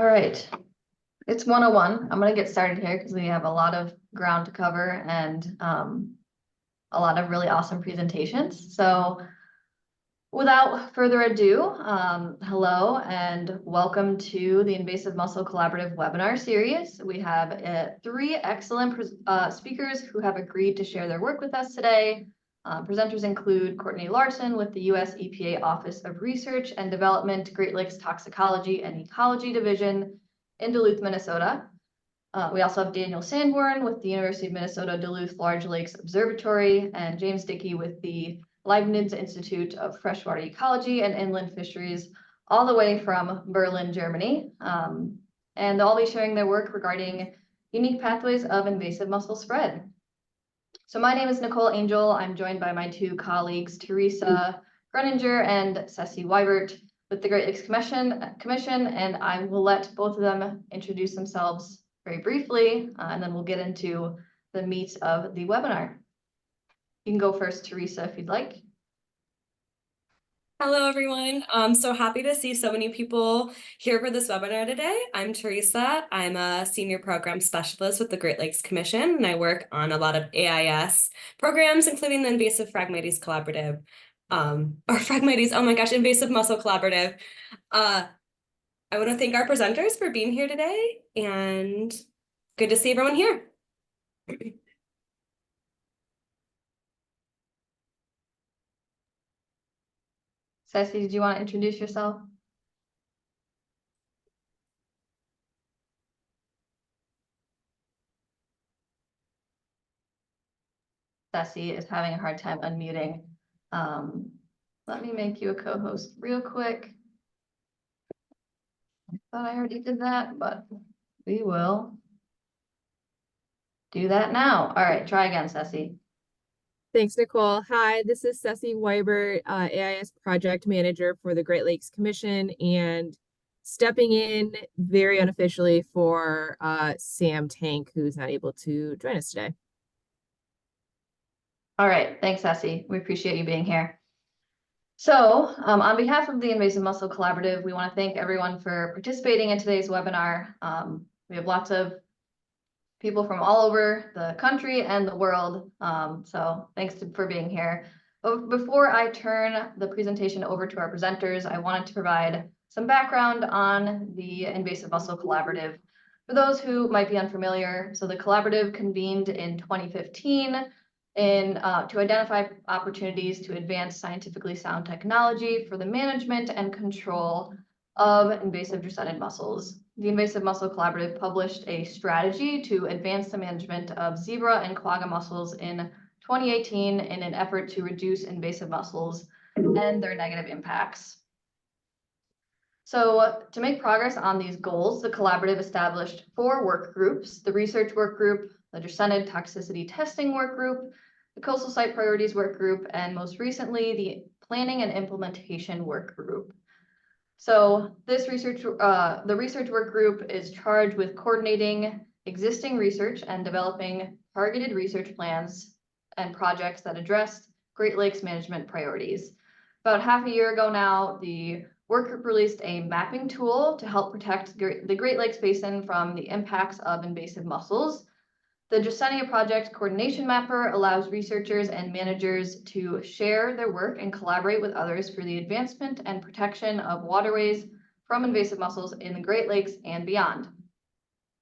All right, it's 101. I'm going to get started here because we have a lot of ground to cover and a lot of really awesome presentations. So without further ado, hello and welcome to the Invasive Mussel Collaborative webinar series. We have three excellent speakers who have agreed to share their work with us today. Presenters include Courtney Larson with the U.S. EPA Office of Research and Development, Great Lakes Toxicology and Ecology Division in Duluth, Minnesota. We also have Daniel Sanborn with the University of Minnesota Duluth Large Lakes Observatory, and James Dickey with the Leibniz-Institute of Freshwater Ecology and Inland Fisheries, all the way from Berlin, Germany. And they'll all be sharing their work regarding unique pathways of invasive mussel spread. So my name is Nicole Angel. I'm joined by my two colleagues, Teresa Greninger and Ceci Weibert with the Great Lakes Commission, and I will let both of them introduce themselves very briefly, and then we'll get into the meat of the webinar. You can go first, Teresa, if you'd like. Hello, everyone. I'm so happy to see so many people here for this webinar today. I'm Teresa. I'm a senior program specialist with the Great Lakes Commission, and I work on a lot of AIS programs, including the Invasive Phragmites Collaborative, Invasive Mussel Collaborative. I want to thank our presenters for being here today, and good to see everyone here. Ceci, did you want to introduce yourself? Ceci is having a hard time unmuting. Let me make you a co-host real quick. I thought I already did that, but we will do that now. All right, try again, Ceci. Thanks, Nicole. Hi, this is Ceci Weibert, AIS Project Manager for the Great Lakes Commission, and stepping in very unofficially for Sam Tank, who's not able to join us today. All right, thanks, Ceci. We appreciate you being here. So on behalf of the Invasive Mussel Collaborative, we want to thank everyone for participating in today's webinar. We have lots of people from all over the country and the world. So thanks for being here. Before I turn the presentation over to our presenters, I wanted to provide some background on the Invasive Mussel Collaborative. For those who might be unfamiliar, so the collaborative convened in 2015 to identify opportunities to advance scientifically sound technology for the management and control of invasive Dreissena mussels. The Invasive Mussel Collaborative published a strategy to advance the management of zebra and quagga mussels in 2018 in an effort to reduce invasive mussels and their negative impacts. So to make progress on these goals, the collaborative established 4 work groups: the research work group, the Dreissena toxicity testing work group, the coastal site priorities work group, and most recently, the planning and implementation work group. So this the research work group is charged with coordinating existing research and developing targeted research plans and projects that address Great Lakes management priorities. About half a year ago now, the work group released a mapping tool to help protect the Great Lakes Basin from the impacts of invasive mussels. The Dreissena Project Coordination Mapper allows researchers and managers to share their work and collaborate with others for the advancement and protection of waterways from invasive mussels in the Great Lakes and beyond.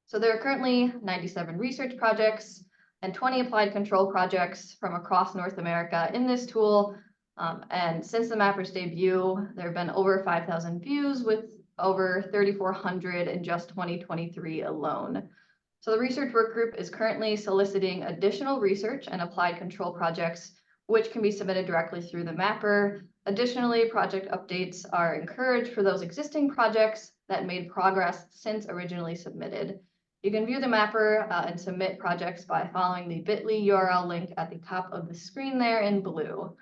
So there are currently 97 research projects and 20 applied control projects from across North America in this tool. And since the mapper's debut, there have been over 5,000 views with over 3,400 in just 2023 alone. So the research work group is currently soliciting additional research and applied control projects, which can be submitted directly through the mapper. Additionally, project updates are encouraged for those existing projects that made progress since originally submitted. You can view the mapper and submit projects by following the bit.ly URL link at the top of the screen there in blue.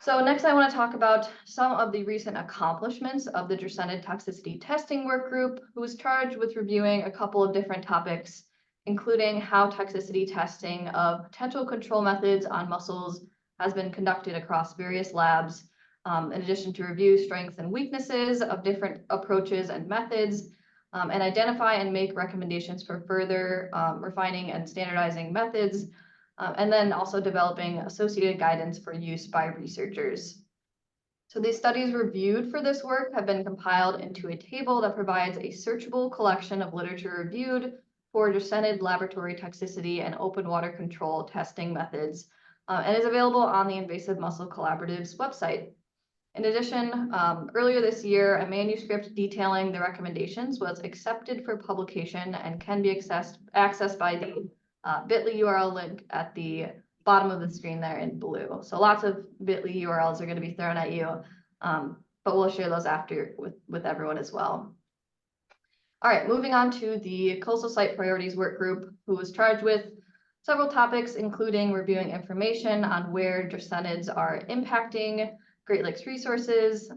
So next I want to talk about some of the recent accomplishments of the Dreissena Toxicity Testing Work Group, who was charged with reviewing a couple of different topics, including how toxicity testing of potential control methods on mussels has been conducted across various labs, in addition to review strengths and weaknesses of different approaches and methods, and identify and make recommendations for further refining and standardizing methods, and then also developing associated guidance for use by researchers. So these studies reviewed for this work have been compiled into a table that provides a searchable collection of literature reviewed for Dreissena laboratory toxicity and open water control testing methods, and is available on the Invasive Mussel Collaborative's website. In addition, earlier this year, a manuscript detailing the recommendations was accepted for publication and can be accessed by the bit.ly URL link at the bottom of the screen there in blue. So lots of bit.ly URLs are going to be thrown at you, but we'll share those after with everyone as well. All right, moving on to the Coastal Site Priorities Work Group, who was charged with several topics, including reviewing information on where Dreissenids are impacting Great Lakes resources,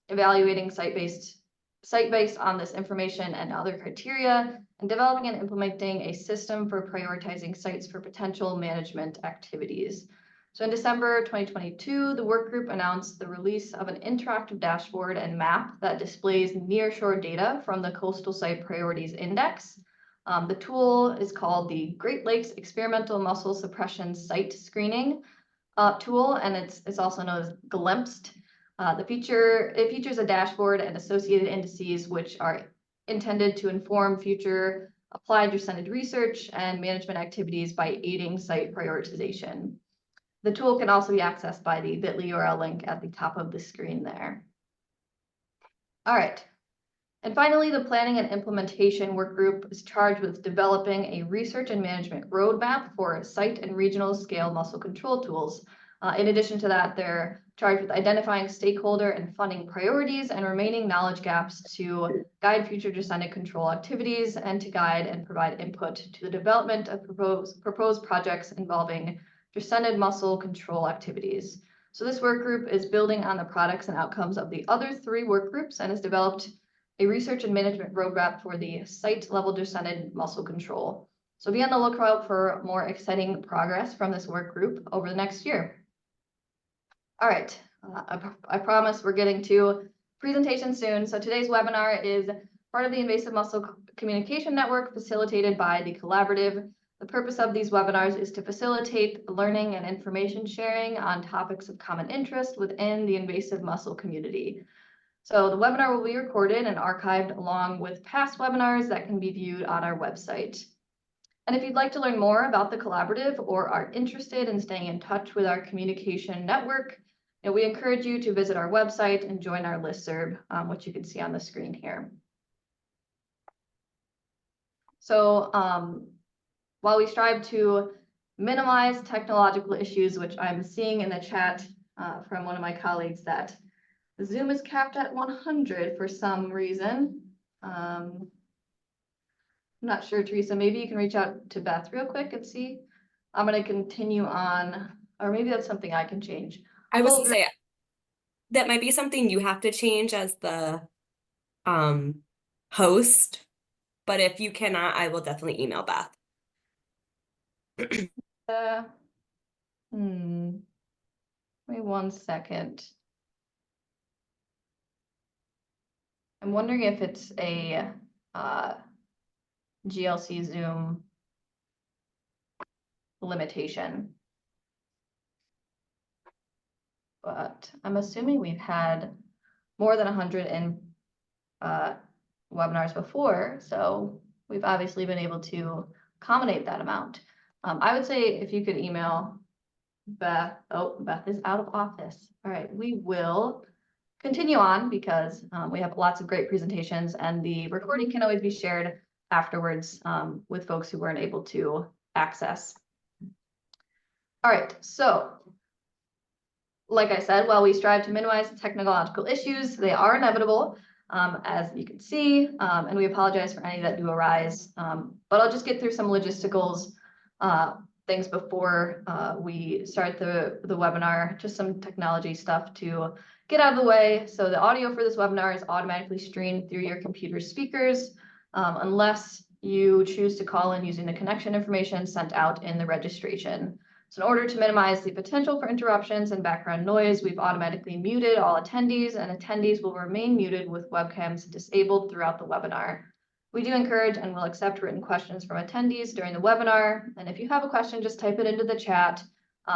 evaluating site-based on this information and other criteria, and developing and implementing a system for prioritizing sites for potential management activities. So in December 2022, the work group announced the release of an interactive dashboard and map that displays nearshore data from the Coastal Site Priorities Index. The tool is called the Great Lakes Experimental Mussel Suppression Site Screening tool, and it's also known as GLIMPST. It features a dashboard and associated indices which are intended to inform future applied Dreissenid research and management activities by aiding site prioritization. The tool can also be accessed by the bit.ly URL link at the top of the screen there. All right. And finally, the Planning and Implementation Work Group is charged with developing a research and management roadmap for site and regional scale mussel control tools. In addition to that, they're charged with identifying stakeholder and funding priorities and remaining knowledge gaps to guide future Dreissenid control activities and to guide and provide input to the development of proposed projects involving Dreissenid mussel control activities. So this work group is building on the products and outcomes of the other three work groups and has developed a research and management roadmap for the site-level Dreissenid mussel control. So be on the lookout for more exciting progress from this work group over the next year. All right, I promise we're getting to presentation soon. So today's webinar is part of the Invasive Mussel Communication Network facilitated by the Collaborative. The purpose of these webinars is to facilitate learning and information sharing on topics of common interest within the invasive mussel community. So the webinar will be recorded and archived along with past webinars that can be viewed on our website. And if you'd like to learn more about the Collaborative or are interested in staying in touch with our communication network, we encourage you to visit our website and join our listserv, which you can see on the screen here. So while we strive to minimize technological issues, which I'm seeing in the chat from one of my colleagues that the Zoom is capped at 100 for some reason. I'm not sure, Teresa, maybe you can reach out to Beth real quick and see. I'm going to continue on, or maybe that's something I can change. I was gonna say that might be something you have to change as the host, but if you cannot, I will definitely email Beth. Wait 1 second. I'm wondering if it's a GLC Zoom limitation. But I'm assuming we've had more than 100 in webinars before, so we've obviously been able to accommodate that amount. I would say if you could email Beth. Oh, Beth is out of office. All right, we will continue on because we have lots of great presentations and the recording can always be shared afterwards with folks who weren't able to access. All right, so like I said, while we strive to minimize technological issues, they are inevitable, as you can see, and we apologize for any that do arise. But I'll just get through some logisticals things before we start the webinar, just some technology stuff to get out of the way. So the audio for this webinar is automatically streamed through your computer speakers, unless you choose to call in using the connection information sent out in the registration. So in order to minimize the potential for interruptions and background noise, we've automatically muted all attendees, and attendees will remain muted with webcams disabled throughout the webinar. We do encourage and will accept written questions from attendees during the webinar. And if you have a question, just type it into the chat,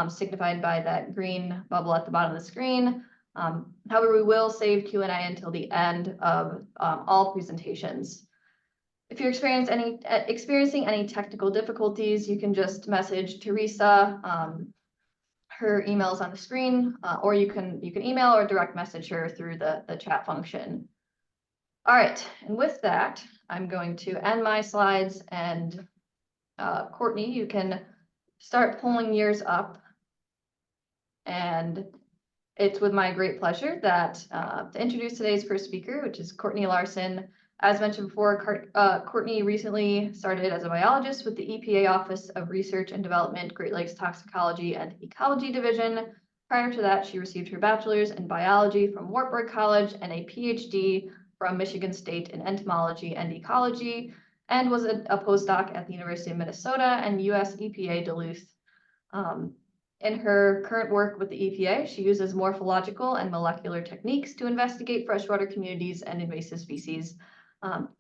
signified by that green bubble at the bottom of the screen. However, we will save Q&A until the end of all presentations. If you're experiencing any technical difficulties, you can just message Teresa. Her email is on the screen, or you can email or direct message her through the chat function. All right, and with that, I'm going to end my slides, and Courtney, you can start pulling yours up. And it's with my great pleasure that to introduce today's first speaker, which is Courtney Larson. As mentioned before, Courtney recently started as a biologist with the EPA Office of Research and Development, Great Lakes Toxicology and Ecology Division. Prior to that, she received her bachelor's in biology from Wartburg College and a PhD from Michigan State in entomology and ecology, and was a postdoc at the University of Minnesota and US EPA Duluth. In her current work with the EPA, she uses morphological and molecular techniques to investigate freshwater communities and invasive species.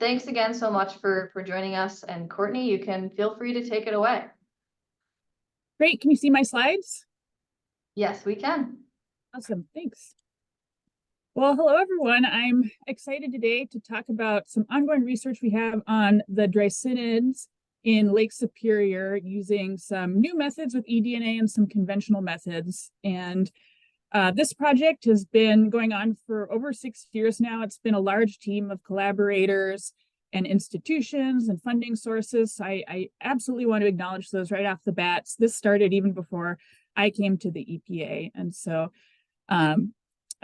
Thanks again so much for joining us. And Courtney, you can feel free to take it away. Great. Can you see my slides? Yes, we can. Awesome. Thanks. Well, hello, everyone. I'm excited today to talk about some ongoing research we have on the Dreissenids in Lake Superior using some new methods with eDNA and some conventional methods. And this project has been going on for over 6 years now. It's been a large team of collaborators and institutions and funding sources. I absolutely want to acknowledge those right off the bat. This started even before I came to the EPA. And so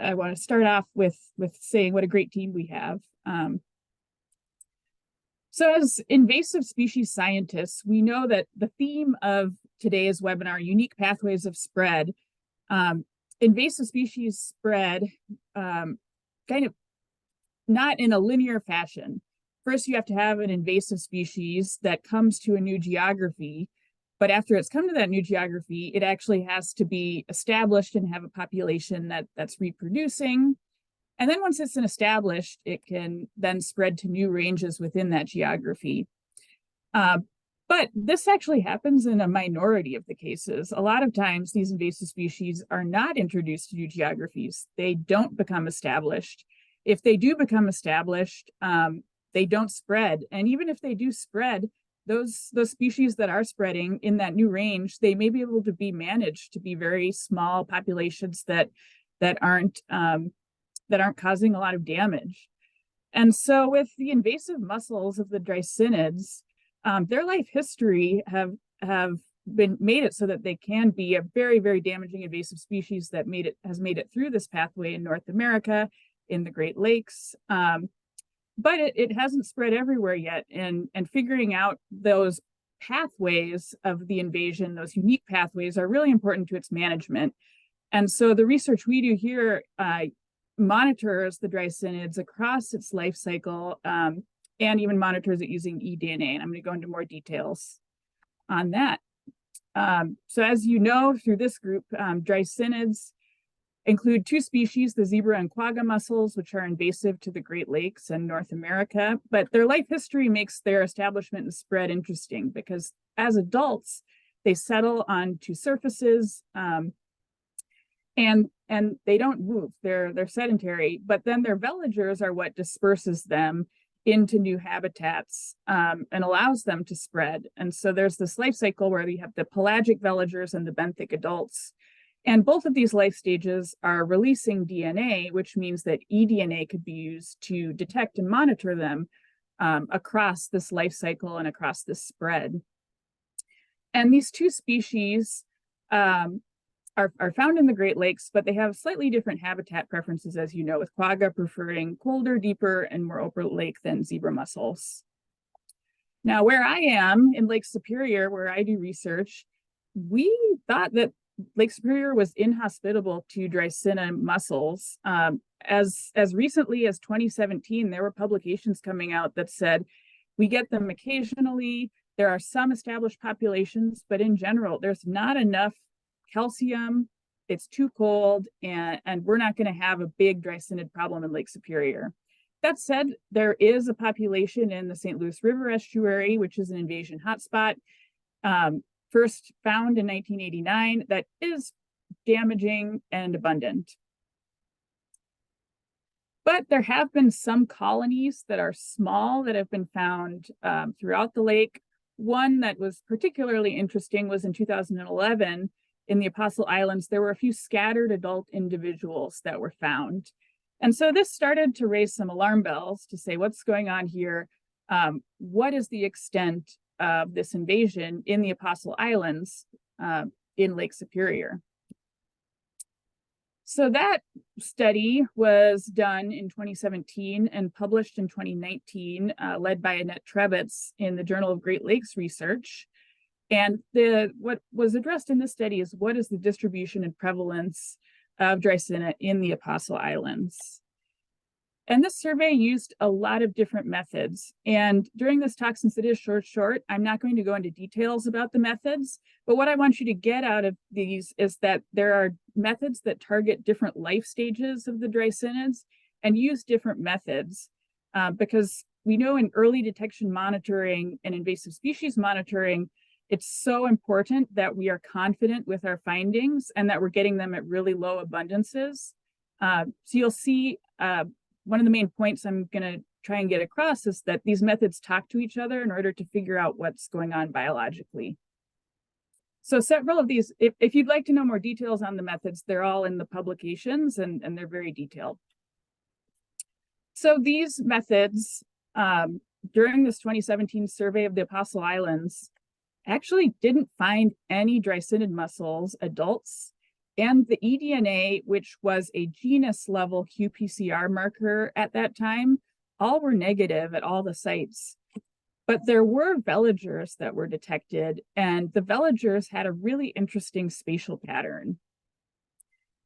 I want to start off with saying what a great team we have. So as invasive species scientists, we know that the theme of today's webinar, unique pathways of spread, invasive species spread kind of not in a linear fashion. First, you have to have an invasive species that comes to a new geography, but after it's come to that new geography, it actually has to be established and have a population that's reproducing. And then once it's established, it can then spread to new ranges within that geography. But this actually happens in a minority of the cases. A lot of times these invasive species are not introduced to new geographies. They don't become established. If they do become established, they don't spread. And even if they do spread, those species that are spreading in that new range, they may be able to be managed to be very small populations that aren't causing a lot of damage. And so with the invasive mussels of the Dreissenids, their life history have been made it so that they can be a very, very damaging invasive species that has made it through this pathway in North America, in the Great Lakes. But it hasn't spread everywhere yet. And figuring out those pathways of the invasion, those unique pathways, are really important to its management. And so the research we do here monitors the Dreissenids across its life cycle, and even monitors it using eDNA. And I'm going to go into more details on that. So as you know, through this group, Dreissenids include 2 species, the zebra and quagga mussels, which are invasive to the Great Lakes and North America. But their life history makes their establishment and spread interesting because as adults, they settle onto surfaces, and they don't move. They're sedentary, but then their veligers are what disperses them into new habitats, and allows them to spread. And so there's this life cycle where you have the pelagic veligers and the benthic adults. And both of these life stages are releasing DNA, which means that eDNA could be used to detect and monitor them across this life cycle and across this spread. And these 2 species are found in the Great Lakes, but they have slightly different habitat preferences, as you know, with quagga preferring colder, deeper, and more open lake than zebra mussels. Now, where I am in Lake Superior, where I do research, we thought that Lake Superior was inhospitable to Dreissena mussels. As recently as 2017, there were publications coming out that said, we get them occasionally, There are some established populations, but in general, there's not enough calcium. It's too cold, and we're not going to have a big Dreissenid problem in Lake Superior. That said, there is a population in the St. Louis River estuary, which is an invasion hotspot, first found in 1989, that is damaging and abundant. But there have been some colonies that are small that have been found throughout the lake. One that was particularly interesting was in 2011 in the Apostle Islands. There were a few scattered adult individuals that were found. And so this started to raise some alarm bells to say, what's going on here? What is the extent of this invasion in the Apostle Islands in Lake Superior? So that study was done in 2017 and published in 2019, led by Annette Trebitz in the Journal of Great Lakes Research. And what was addressed in this study is what is the distribution and prevalence of Dreissena in the Apostle Islands. And this survey used a lot of different methods. And during this talk, since it is short, I'm not going to go into details about the methods, but what I want you to get out of these is that there are methods that target different life stages of the Dreissenids and use different methods because we know in early detection monitoring and invasive species monitoring, it's so important that we are confident with our findings and that we're getting them at really low abundances. So you'll see one of the main points I'm going to try and get across is that these methods talk to each other in order to figure out what's going on biologically. So several of these, if you'd like to know more details on the methods, they're all in the publications and they're very detailed. So these methods, during this 2017 survey of the Apostle Islands, actually didn't find any Dreissenid mussels adults, and the eDNA, which was a genus level qPCR marker at that time, all were negative at all the sites. But there were veligers that were detected, and the veligers had a really interesting spatial pattern.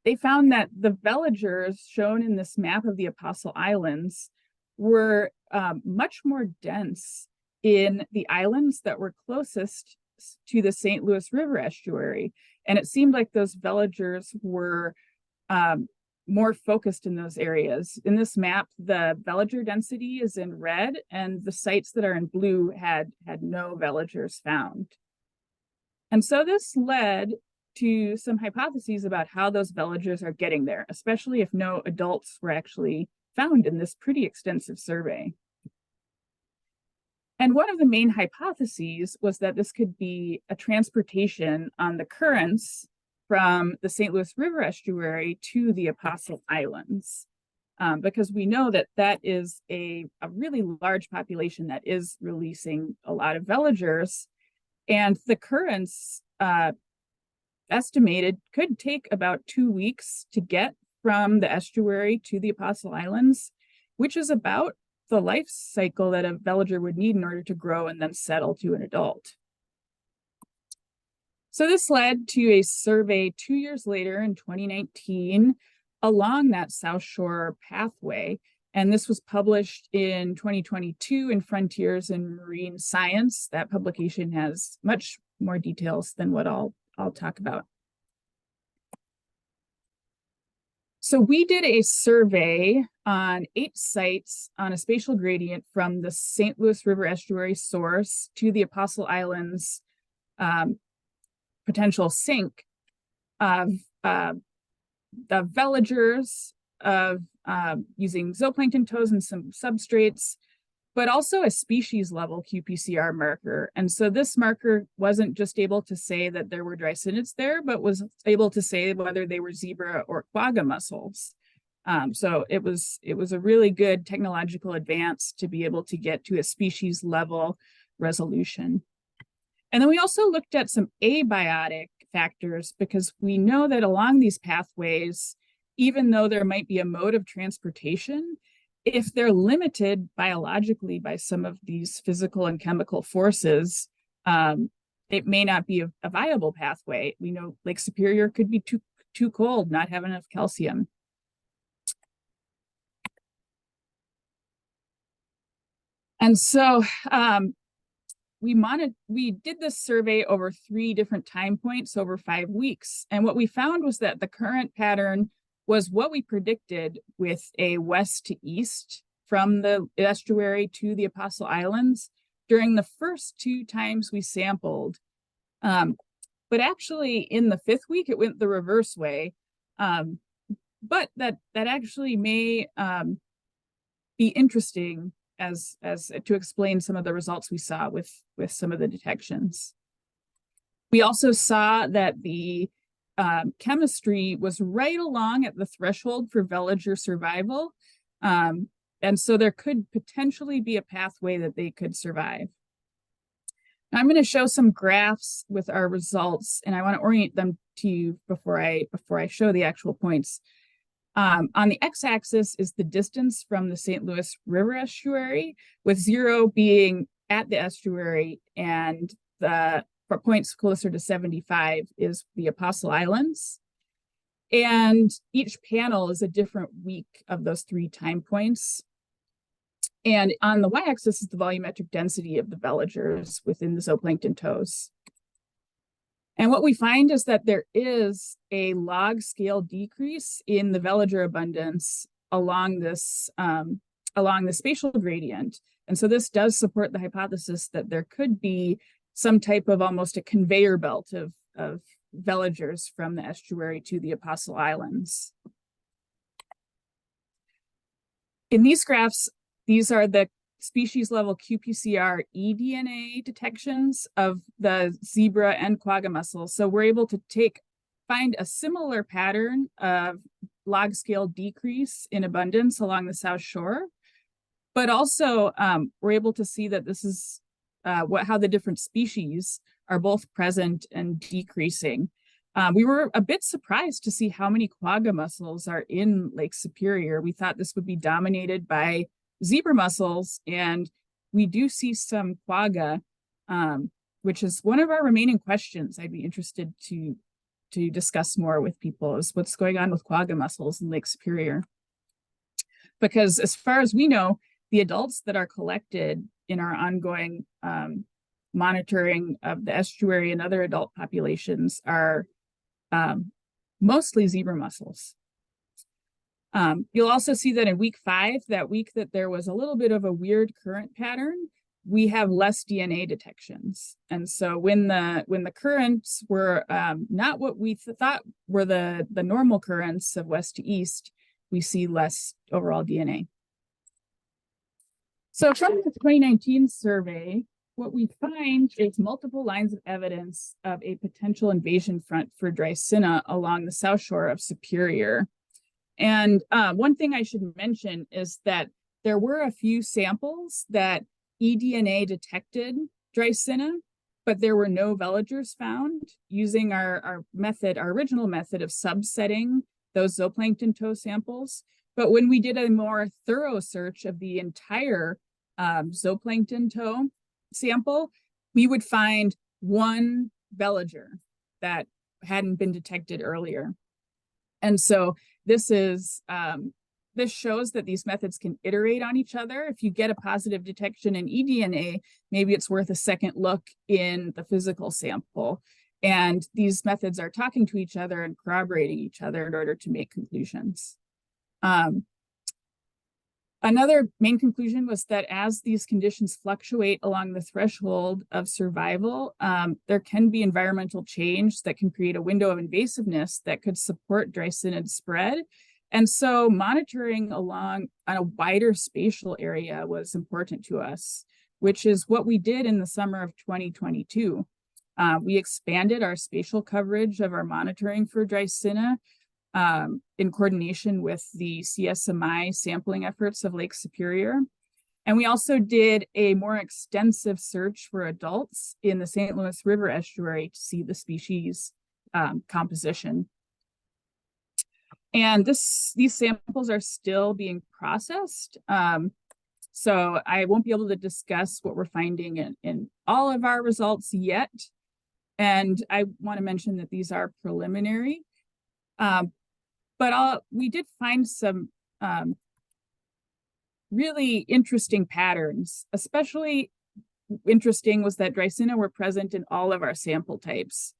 They found that the veligers shown in this map of the Apostle Islands were much more dense in the islands that were closest to the St. Louis River estuary. And it seemed like those veligers were more focused in those areas. In this map, the veliger density is in red, and the sites that are in blue had no veligers found. And so this led to some hypotheses about how those veligers are getting there, especially if no adults were actually found in this pretty extensive survey. And one of the main hypotheses was that this could be a transportation on the currents from the St. Louis River estuary to the Apostle Islands, because we know that that is a really large population that is releasing a lot of veligers, and the currents estimated could take about 2 weeks to get from the estuary to the Apostle Islands, which is about the life cycle that a veliger would need in order to grow and then settle to an adult. So this led to a survey 2 years later in 2019 along that South Shore pathway. And this was published in 2022 in Frontiers in Marine Science. That publication has much more details than what I'll talk about. So we did a survey on 8 sites on a spatial gradient from the St. Louis River estuary source to the Apostle Islands potential sink of the veligers, of using zooplankton toes and some substrates, but also a species level qPCR marker. And so this marker wasn't just able to say that there were Dreissenids there, but was able to say whether they were zebra or quagga mussels. So it was a really good technological advance to be able to get to a species level resolution. And then we also looked at some abiotic factors, because we know that along these pathways, even though there might be a mode of transportation, if they're limited biologically by some of these physical and chemical forces, it may not be a viable pathway. We know Lake Superior could be too cold, not have enough calcium. And so we did this survey over 3 different time points over 5 weeks. And what we found was that the current pattern was what we predicted, with a west to east from the estuary to the Apostle Islands during the first 2 times we sampled. But actually in the 5th week, it went the reverse way. But that actually may be interesting as to explain some of the results we saw with some of the detections. We also saw that the chemistry was right along at the threshold for veliger survival. And so there could potentially be a pathway that they could survive. Now I'm going to show some graphs with our results, and I want to orient them to you before I show the actual points. On the x-axis is the distance from the St. Louis River estuary, with 0 being at the estuary, and for points closer to 75 is the Apostle Islands. And each panel is a different week of those 3 time points. And on the y-axis is the volumetric density of the veligers within the zooplankton toes. And what we find is that there is a log scale decrease in the veliger abundance along this along the spatial gradient. And so this does support the hypothesis that there could be some type of almost a conveyor belt of veligers from the estuary to the Apostle Islands. In these graphs, these are the species level qPCR eDNA detections of the zebra and quagga mussels. So we're able to find a similar pattern of log scale decrease in abundance along the South Shore, but also we're able to see that this is how the different species are both present and decreasing. We were a bit surprised to see how many quagga mussels are in Lake Superior. We thought this would be dominated by zebra mussels, and we do see some quagga, which is one of our remaining questions I'd be interested to discuss more with people, is what's going on with quagga mussels in Lake Superior. Because as far as we know, the adults that are collected in our ongoing monitoring of the estuary and other adult populations are mostly zebra mussels. You'll also see that in week 5, that week that there was a little bit of a weird current pattern, we have less DNA detections. And so when the currents were not what we thought were the normal currents of west to east, we see less overall DNA. So from the 2019 survey, what we find is multiple lines of evidence of a potential invasion front for Dreissena along the South Shore of Superior. And one thing I should mention is that there were a few samples that eDNA detected Dreissena, but there were no veligers found using our original method of subsetting those zooplankton toe samples. But when we did a more thorough search of the entire zooplankton toe sample, we would find one veliger that hadn't been detected earlier. And so this shows that these methods can iterate on each other. If you get a positive detection in eDNA, maybe it's worth a second look in the physical sample. And these methods are talking to each other and corroborating each other in order to make conclusions. Another main conclusion was that as these conditions fluctuate along the threshold of survival, there can be environmental change that can create a window of invasiveness that could support Dreissena spread. And so monitoring along on a wider spatial area was important to us, which is what we did in the summer of 2022. We expanded our spatial coverage of our monitoring for Dreissena in coordination with the CSMI sampling efforts of Lake Superior. And we also did a more extensive search for adults in the St. Louis River estuary to see the species composition. And these samples are still being processed. So I won't be able to discuss what we're finding in all of our results yet. And I want to mention that these are preliminary. But we did find some really interesting patterns, especially interesting was that Dreissena were present in all of our sample types,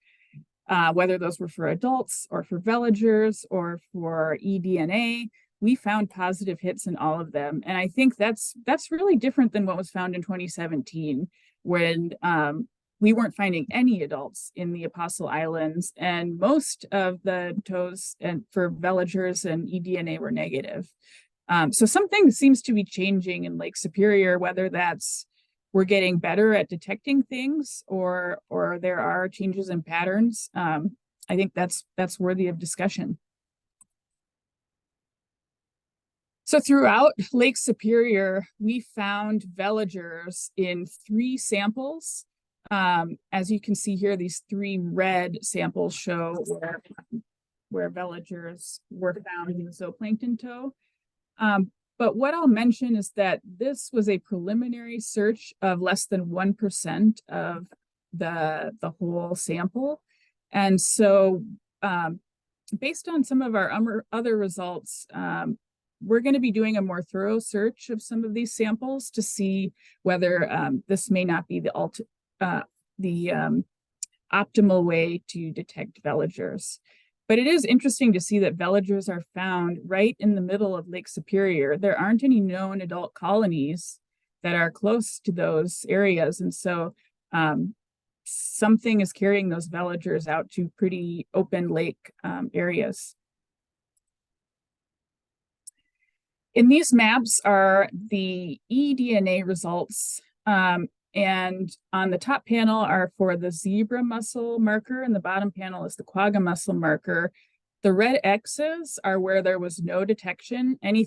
whether those were for adults or for veligers or for eDNA. We found positive hits in all of them. And I think that's really different than what was found in 2017, when we weren't finding any adults in the Apostle Islands, and most of the toes and for veligers and eDNA were negative. So something seems to be changing in Lake Superior, whether that's we're getting better at detecting things or there are changes in patterns. I think that's worthy of discussion. So throughout Lake Superior, we found veligers in 3 samples. As you can see here, these 3 red samples show where veligers were found in the zooplankton toe. But what I'll mention is that this was a preliminary search of less than 1% of the whole sample. And so based on some of our other results, we're going to be doing a more thorough search of some of these samples to see whether this may not be the optimal way to detect veligers. But it is interesting to see that veligers are found right in the middle of Lake Superior. There aren't any known adult colonies that are close to those areas. And so something is carrying those veligers out to pretty open lake areas. In these maps are the eDNA results. And on the top panel are for the zebra mussel marker, and the bottom panel is the quagga mussel marker. The red X's are where there was no detection. Any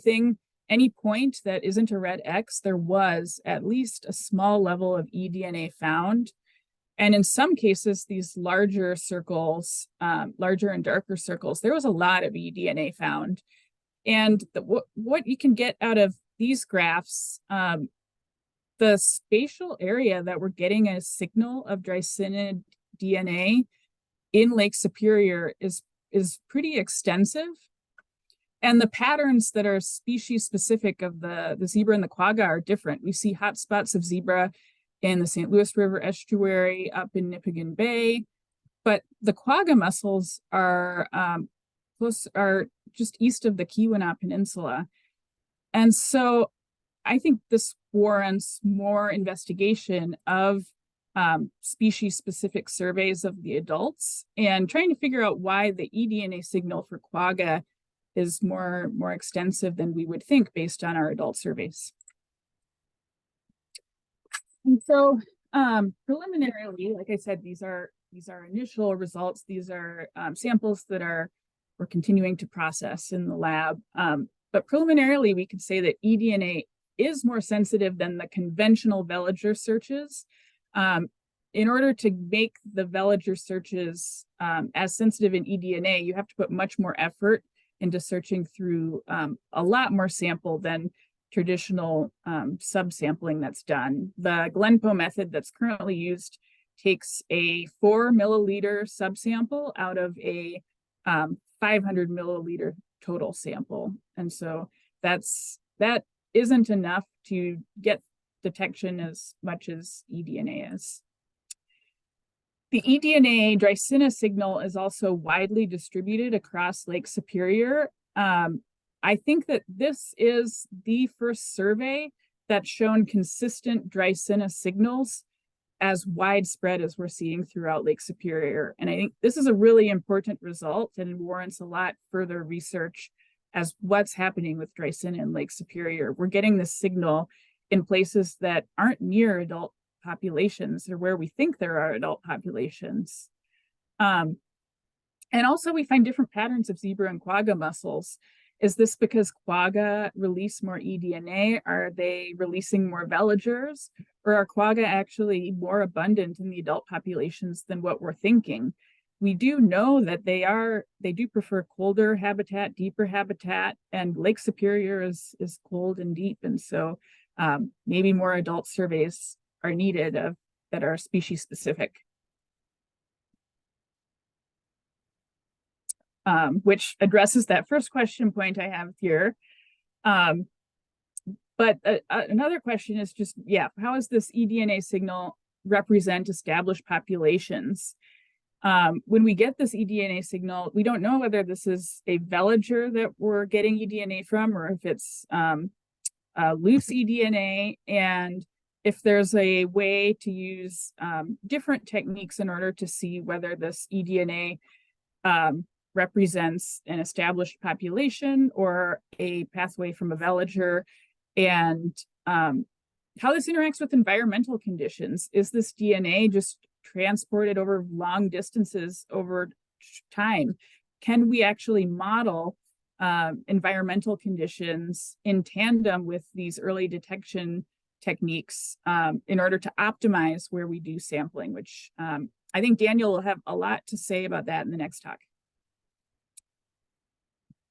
point that isn't a red X, there was at least a small level of eDNA found. And in some cases, these larger circles, larger and darker circles, there was a lot of eDNA found. And what you can get out of these graphs, the spatial area that we're getting a signal of Dreissena DNA in Lake Superior is pretty extensive. And the patterns that are species specific of the zebra and the quagga are different. We see hotspots of zebra in the St. Louis River estuary up in Nipigon Bay, but the quagga mussels are just east of the Keweenaw Peninsula. And so I think this warrants more investigation of species-specific surveys of the adults and trying to figure out why the eDNA signal for quagga is more extensive than we would think based on our adult surveys. And so preliminarily, like I said, these are initial results. These are samples that we're continuing to process in the lab. But preliminarily, we could say that eDNA is more sensitive than the conventional veliger searches. In order to make the veliger searches as sensitive in eDNA, you have to put much more effort into searching through a lot more sample than traditional subsampling that's done. The Glenpo method that's currently used takes a 4 milliliter subsample out of a 500 milliliter total sample. And so that isn't enough to get detection as much as eDNA is. The eDNA Dreissena signal is also widely distributed across Lake Superior. I think that this is the first survey that's shown consistent Dreissena signals as widespread as we're seeing throughout Lake Superior. And I think this is a really important result and warrants a lot further research as what's happening with Dreissena in Lake Superior. We're getting this signal in places that aren't near adult populations or where we think there are adult populations. And also we find different patterns of zebra and quagga mussels. Is this because quagga release more eDNA? Are they releasing more veligers? Or are quagga actually more abundant in the adult populations than what we're thinking? We do know that they do prefer colder habitat, deeper habitat, and Lake Superior is cold and deep. And so maybe more adult surveys are needed that are species specific. Which addresses that first question point I have here. But another question is just, yeah, how does this eDNA signal represent established populations? When we get this eDNA signal, we don't know whether this is a veliger that we're getting eDNA from, or if it's loose eDNA, and if there's a way to use different techniques in order to see whether this eDNA represents an established population or a pathway from a veliger, and how this interacts with environmental conditions. Is this DNA just transported over long distances over time? Can we actually model environmental conditions in tandem with these early detection techniques in order to optimize where we do sampling, which I think Daniel will have a lot to say about that in the next talk.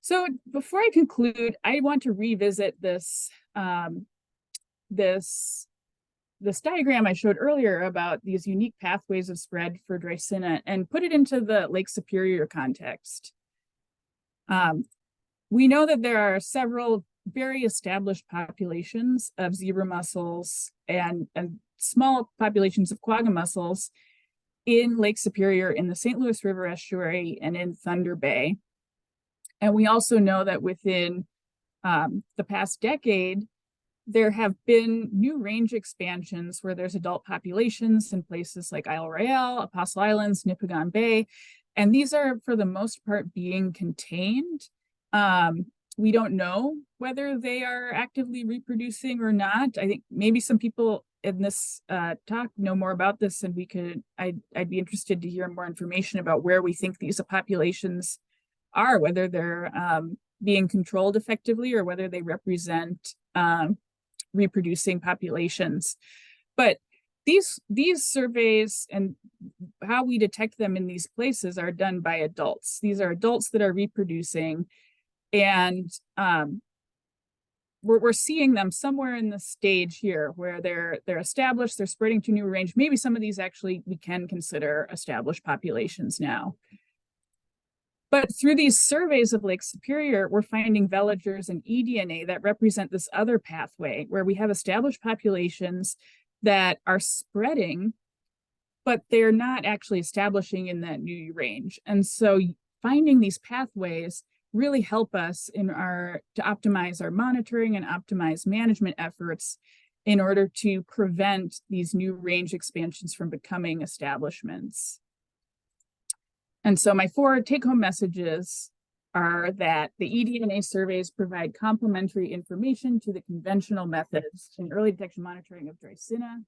So before I conclude, I want to revisit this this diagram I showed earlier about these unique pathways of spread for Dreissena and put it into the Lake Superior context. We know that there are several very established populations of zebra mussels and small populations of quagga mussels in Lake Superior, in the St. Louis River estuary, and in Thunder Bay. And we also know that within the past decade, there have been new range expansions where there's adult populations in places like Isle Royale, Apostle Islands, Nipigon Bay, and these are for the most part being contained. We don't know whether they are actively reproducing or not. I think maybe some people in this talk know more about this, and I'd be interested to hear more information about where we think these populations are, whether they're being controlled effectively or whether they represent reproducing populations. But these surveys and how we detect them in these places are done by adults. These are adults that are reproducing, and we're seeing them somewhere in the stage here where they're established, they're spreading to new range. Maybe some of these actually we can consider established populations now. But through these surveys of Lake Superior, we're finding veligers and eDNA that represent this other pathway where we have established populations that are spreading, but they're not actually establishing in that new range. And so finding these pathways really help us to optimize our monitoring and optimize management efforts in order to prevent these new range expansions from becoming establishments. And so my 4 take-home messages are that the eDNA surveys provide complementary information to the conventional methods in early detection monitoring of Dreissena.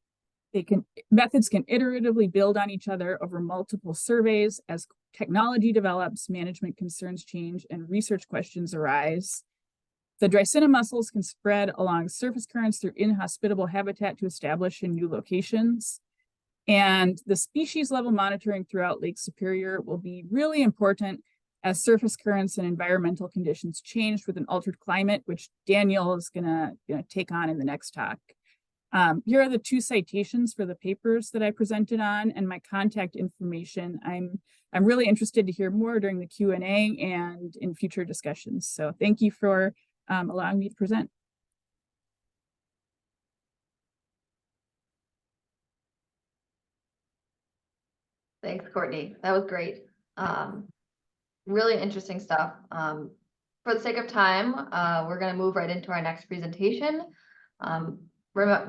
Methods can iteratively build on each other over multiple surveys as technology develops, management concerns change, and research questions arise. The Dreissena mussels can spread along surface currents through inhospitable habitat to establish in new locations. And the species level monitoring throughout Lake Superior will be really important as surface currents and environmental conditions change with an altered climate, which Daniel is gonna take on in the next talk. Here are the 2 citations for the papers that I presented on and my contact information. I'm really interested to hear more during the Q&A and in future discussions. So thank you for allowing me to present. Thanks, Courtney. That was great. Really interesting stuff. For the sake of time, we're going to move right into our next presentation.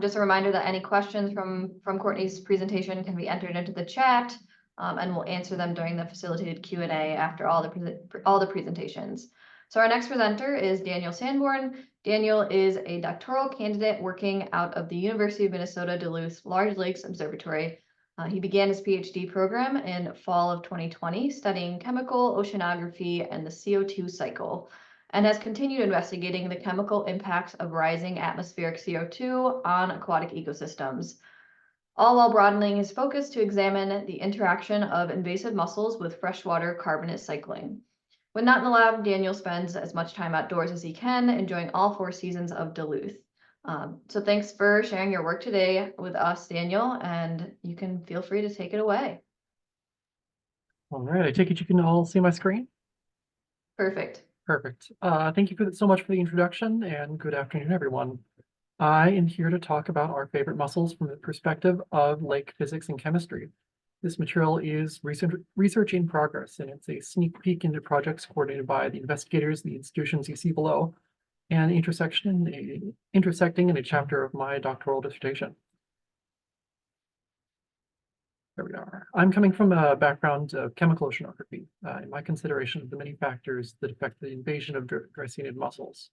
Just a reminder that any questions from Courtney's presentation can be entered into the chat, and we'll answer them during the facilitated Q&A after all the presentations. So our next presenter is Daniel Sanborn. Daniel is a doctoral candidate working out of the University of Minnesota Duluth Large Lakes Observatory. He began his PhD program in fall of 2020, studying chemical oceanography and the CO2 cycle, and has continued investigating the chemical impacts of rising atmospheric CO2 on aquatic ecosystems, all while broadening his focus to examine the interaction of invasive mussels with freshwater carbonate cycling. When not in the lab, Daniel spends as much time outdoors as he can, enjoying all 4 seasons of Duluth. So thanks for sharing your work today with us, Daniel, and you can feel free to take it away. All right, I take it you can all see my screen? Perfect. Perfect. Thank you so much for the introduction, and good afternoon, everyone. I am here to talk about our favorite mussels from the perspective of lake physics and chemistry. This material is research in progress, and it's a sneak peek into projects coordinated by the investigators, the institutions you see below, and intersecting in a chapter of my doctoral dissertation. There we are. I'm coming from a background of chemical oceanography in my consideration of the many factors that affect the invasion of Dreissena mussels.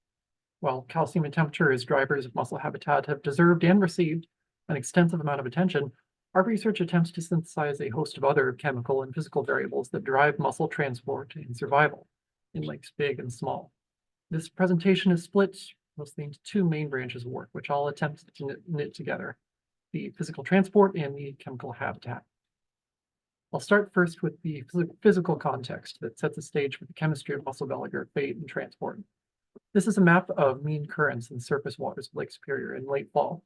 While calcium and temperature as drivers of mussel habitat have deserved and received an extensive amount of attention, our research attempts to synthesize a host of other chemical and physical variables that drive mussel transport and survival in lakes big and small. This presentation is split mostly into two main branches of work, which I'll attempt to knit together: the physical transport and the chemical habitat. I'll start first with the physical context that sets the stage for the chemistry of mussel veliger fate and transport. This is a map of mean currents and surface waters of Lake Superior in late fall.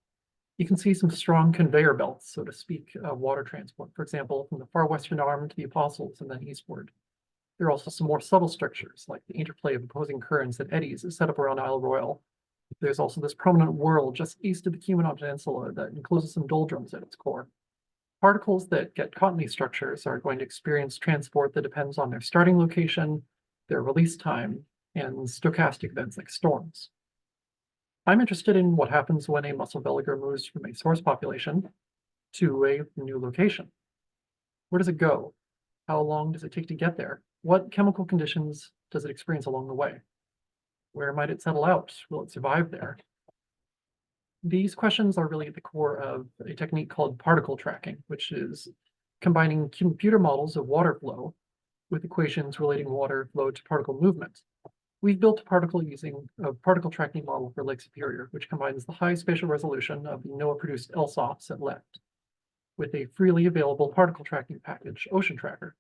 You can see some strong conveyor belts, so to speak, of water transport, for example, from the far western arm to the Apostles and then eastward. There are also some more subtle structures, like the interplay of opposing currents and eddies set up around Isle Royal. There's also this prominent whirl just east of the Keweenaw Peninsula that encloses some doldrums at its core. Particles that get caught in these structures are going to experience transport that depends on their starting location, their release time, and stochastic events like storms. I'm interested in what happens when a mussel veliger moves from a source population to a new location. Where does it go? How long does it take to get there? What chemical conditions does it experience along the way? Where might it settle out? Will it survive there? These questions are really at the core of a technique called particle tracking, which is combining computer models of water flow with equations relating water flow to particle movement. We've built a particle tracking model for Lake Superior, which combines the high spatial resolution of the NOAA-produced LSOPs at left with a freely available particle tracking package, Ocean Tracker.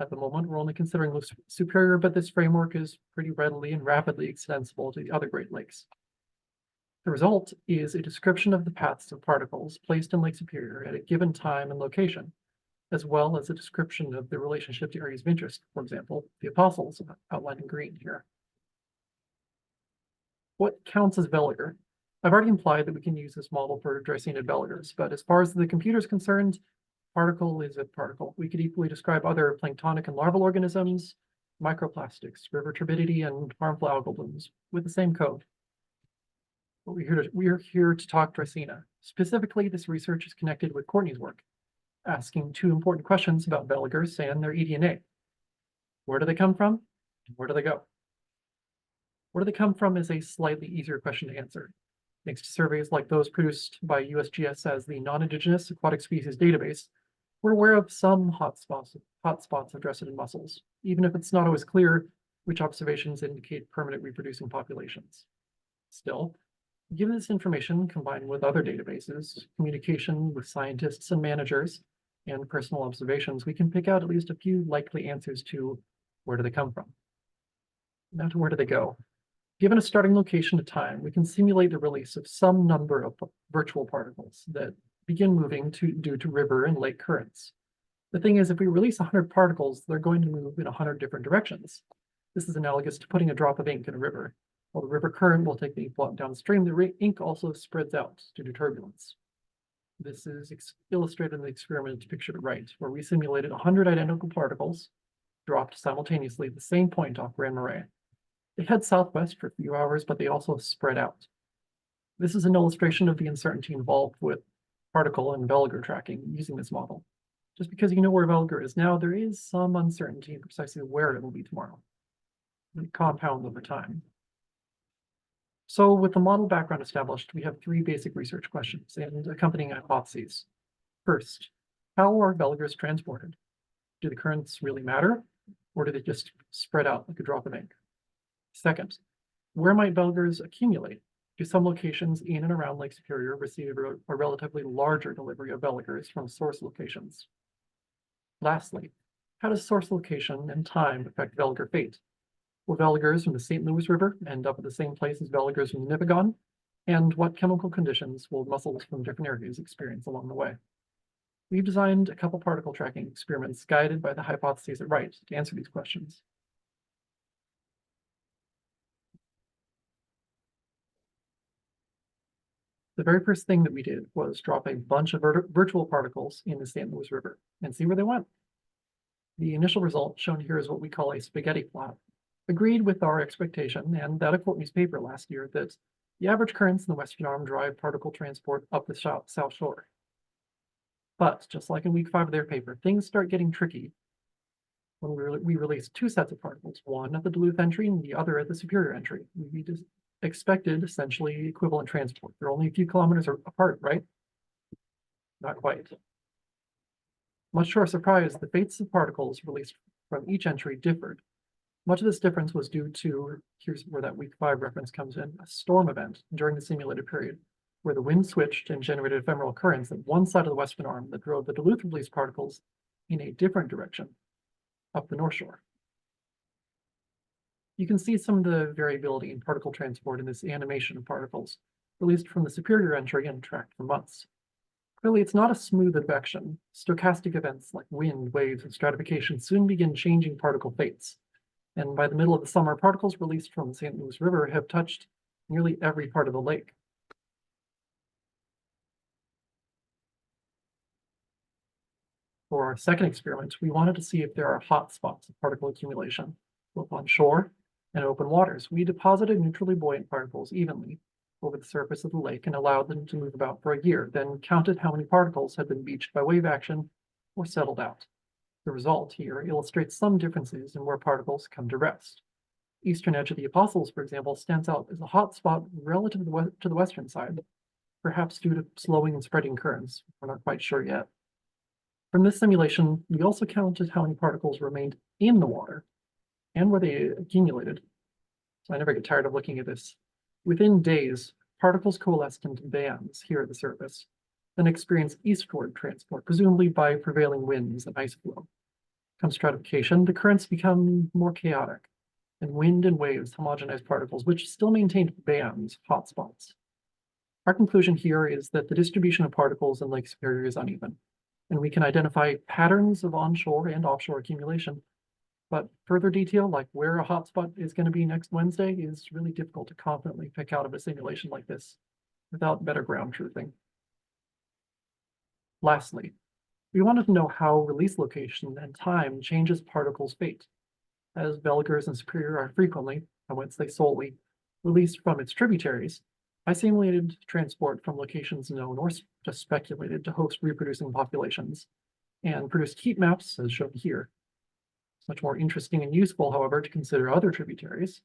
At the moment, we're only considering Lake Superior, but this framework is pretty readily and rapidly extensible to the other Great Lakes. The result is a description of the paths of particles placed in Lake Superior at a given time and location, as well as a description of the relationship to areas of interest, for example, the Apostles outlined in green here. What counts as veliger? I've already implied that we can use this model for Dreissena veligers, but as far as the computer is concerned, particle is a particle. We could equally describe other planktonic and larval organisms, microplastics, river turbidity, and harmful algal blooms with the same code. But we're here to talk Dreissena. Specifically, this research is connected with Courtney's work, asking two important questions about veligers and their eDNA. Where do they come from? And where do they go? Where do they come from is a slightly easier question to answer. Thanks to surveys like those produced by USGS as the Non-Indigenous Aquatic Species Database, we're aware of some hotspots of Dreissena mussels, even if it's not always clear which observations indicate permanent reproducing populations. Still, given this information combined with other databases, communication with scientists and managers, and personal observations, we can pick out at least a few likely answers to where do they come from. Now to where do they go? Given a starting location and time, we can simulate the release of some number of virtual particles that begin moving due to river and lake currents. The thing is, if we release 100 particles, they're going to move in 100 different directions. This is analogous to putting a drop of ink in a river. While the river current will take the ink blot downstream, the ink also spreads out due to turbulence. This is illustrated in the experiment pictured at right, where we simulated 100 identical particles dropped simultaneously at the same point off Grand Marais. They head southwest for a few hours, but they also spread out. This is an illustration of the uncertainty involved with particle and veliger tracking using this model. Just because you know where veliger is now, there is some uncertainty in precisely where it will be tomorrow. It compounds over time. So with the model background established, we have three basic research questions and accompanying hypotheses. First, how are veligers transported? Do the currents really matter, or do they just spread out like a drop of ink? Second, where might veligers accumulate? Do some locations in and around Lake Superior receive a relatively larger delivery of veligers from source locations? Lastly, how does source location and time affect veliger fate? Will veligers from the St. Louis River end up at the same place as veligers from the Nipigon? And what chemical conditions will mussels from different areas experience along the way? We've designed a couple particle tracking experiments guided by the hypotheses at right to answer these questions. The very first thing that we did was drop a bunch of virtual particles in the St. Louis River and see where they went. The initial result shown here is what we call a spaghetti plot, agreed with our expectation and that of Courtney's paper last year that the average currents in the Western Arm drive particle transport up the South Shore. But just like in week 5 of their paper, things start getting tricky when we released 2 sets of particles, one at the Duluth entry and the other at the Superior entry. We just expected essentially equivalent transport. They're only a few kilometers apart, right? Not quite. Much to our surprise, the fates of particles released from each entry differed. Much of this difference was due to, here's where that week 5 reference comes in, a storm event during the simulated period, where the wind switched and generated ephemeral currents at one side of the Western Arm that drove the Duluth released particles in a different direction, up the North Shore. You can see some of the variability in particle transport in this animation of particles, released from the Superior entry and tracked for months. Clearly, it's not a smooth advection. Stochastic events like wind, waves, and stratification soon begin changing particle fates. And by the middle of the summer, particles released from the St. Louis River have touched nearly every part of the lake. For our second experiment, we wanted to see if there are hot spots of particle accumulation, both on shore and open waters. We deposited neutrally buoyant particles evenly over the surface of the lake and allowed them to move about for a year, then counted how many particles had been beached by wave action or settled out. The result here illustrates some differences in where particles come to rest. Eastern edge of the Apostles, for example, stands out as a hot spot relative to the western side, perhaps due to slowing and spreading currents. We're not quite sure yet. From this simulation, we also counted how many particles remained in the water and where they accumulated. So I never get tired of looking at this. Within days, particles coalesced into bands here at the surface, then experience eastward transport, presumably by prevailing winds and ice flow. Come stratification, the currents become more chaotic, and wind and waves homogenize particles, which still maintained bands, hotspots. Our conclusion here is that the distribution of particles in Lake Superior is uneven, and we can identify patterns of onshore and offshore accumulation. But further detail, like where a hotspot is going to be next Wednesday, is really difficult to confidently pick out of a simulation like this without better ground truthing. Lastly, we wanted to know how release location and time changes particles' fate. As veligers and Superior are frequently, I wouldn't say solely, released from its tributaries, I simulated transport from locations known or just speculated to host reproducing populations and produced heat maps as shown here. It's much more interesting and useful, however, to consider other tributaries.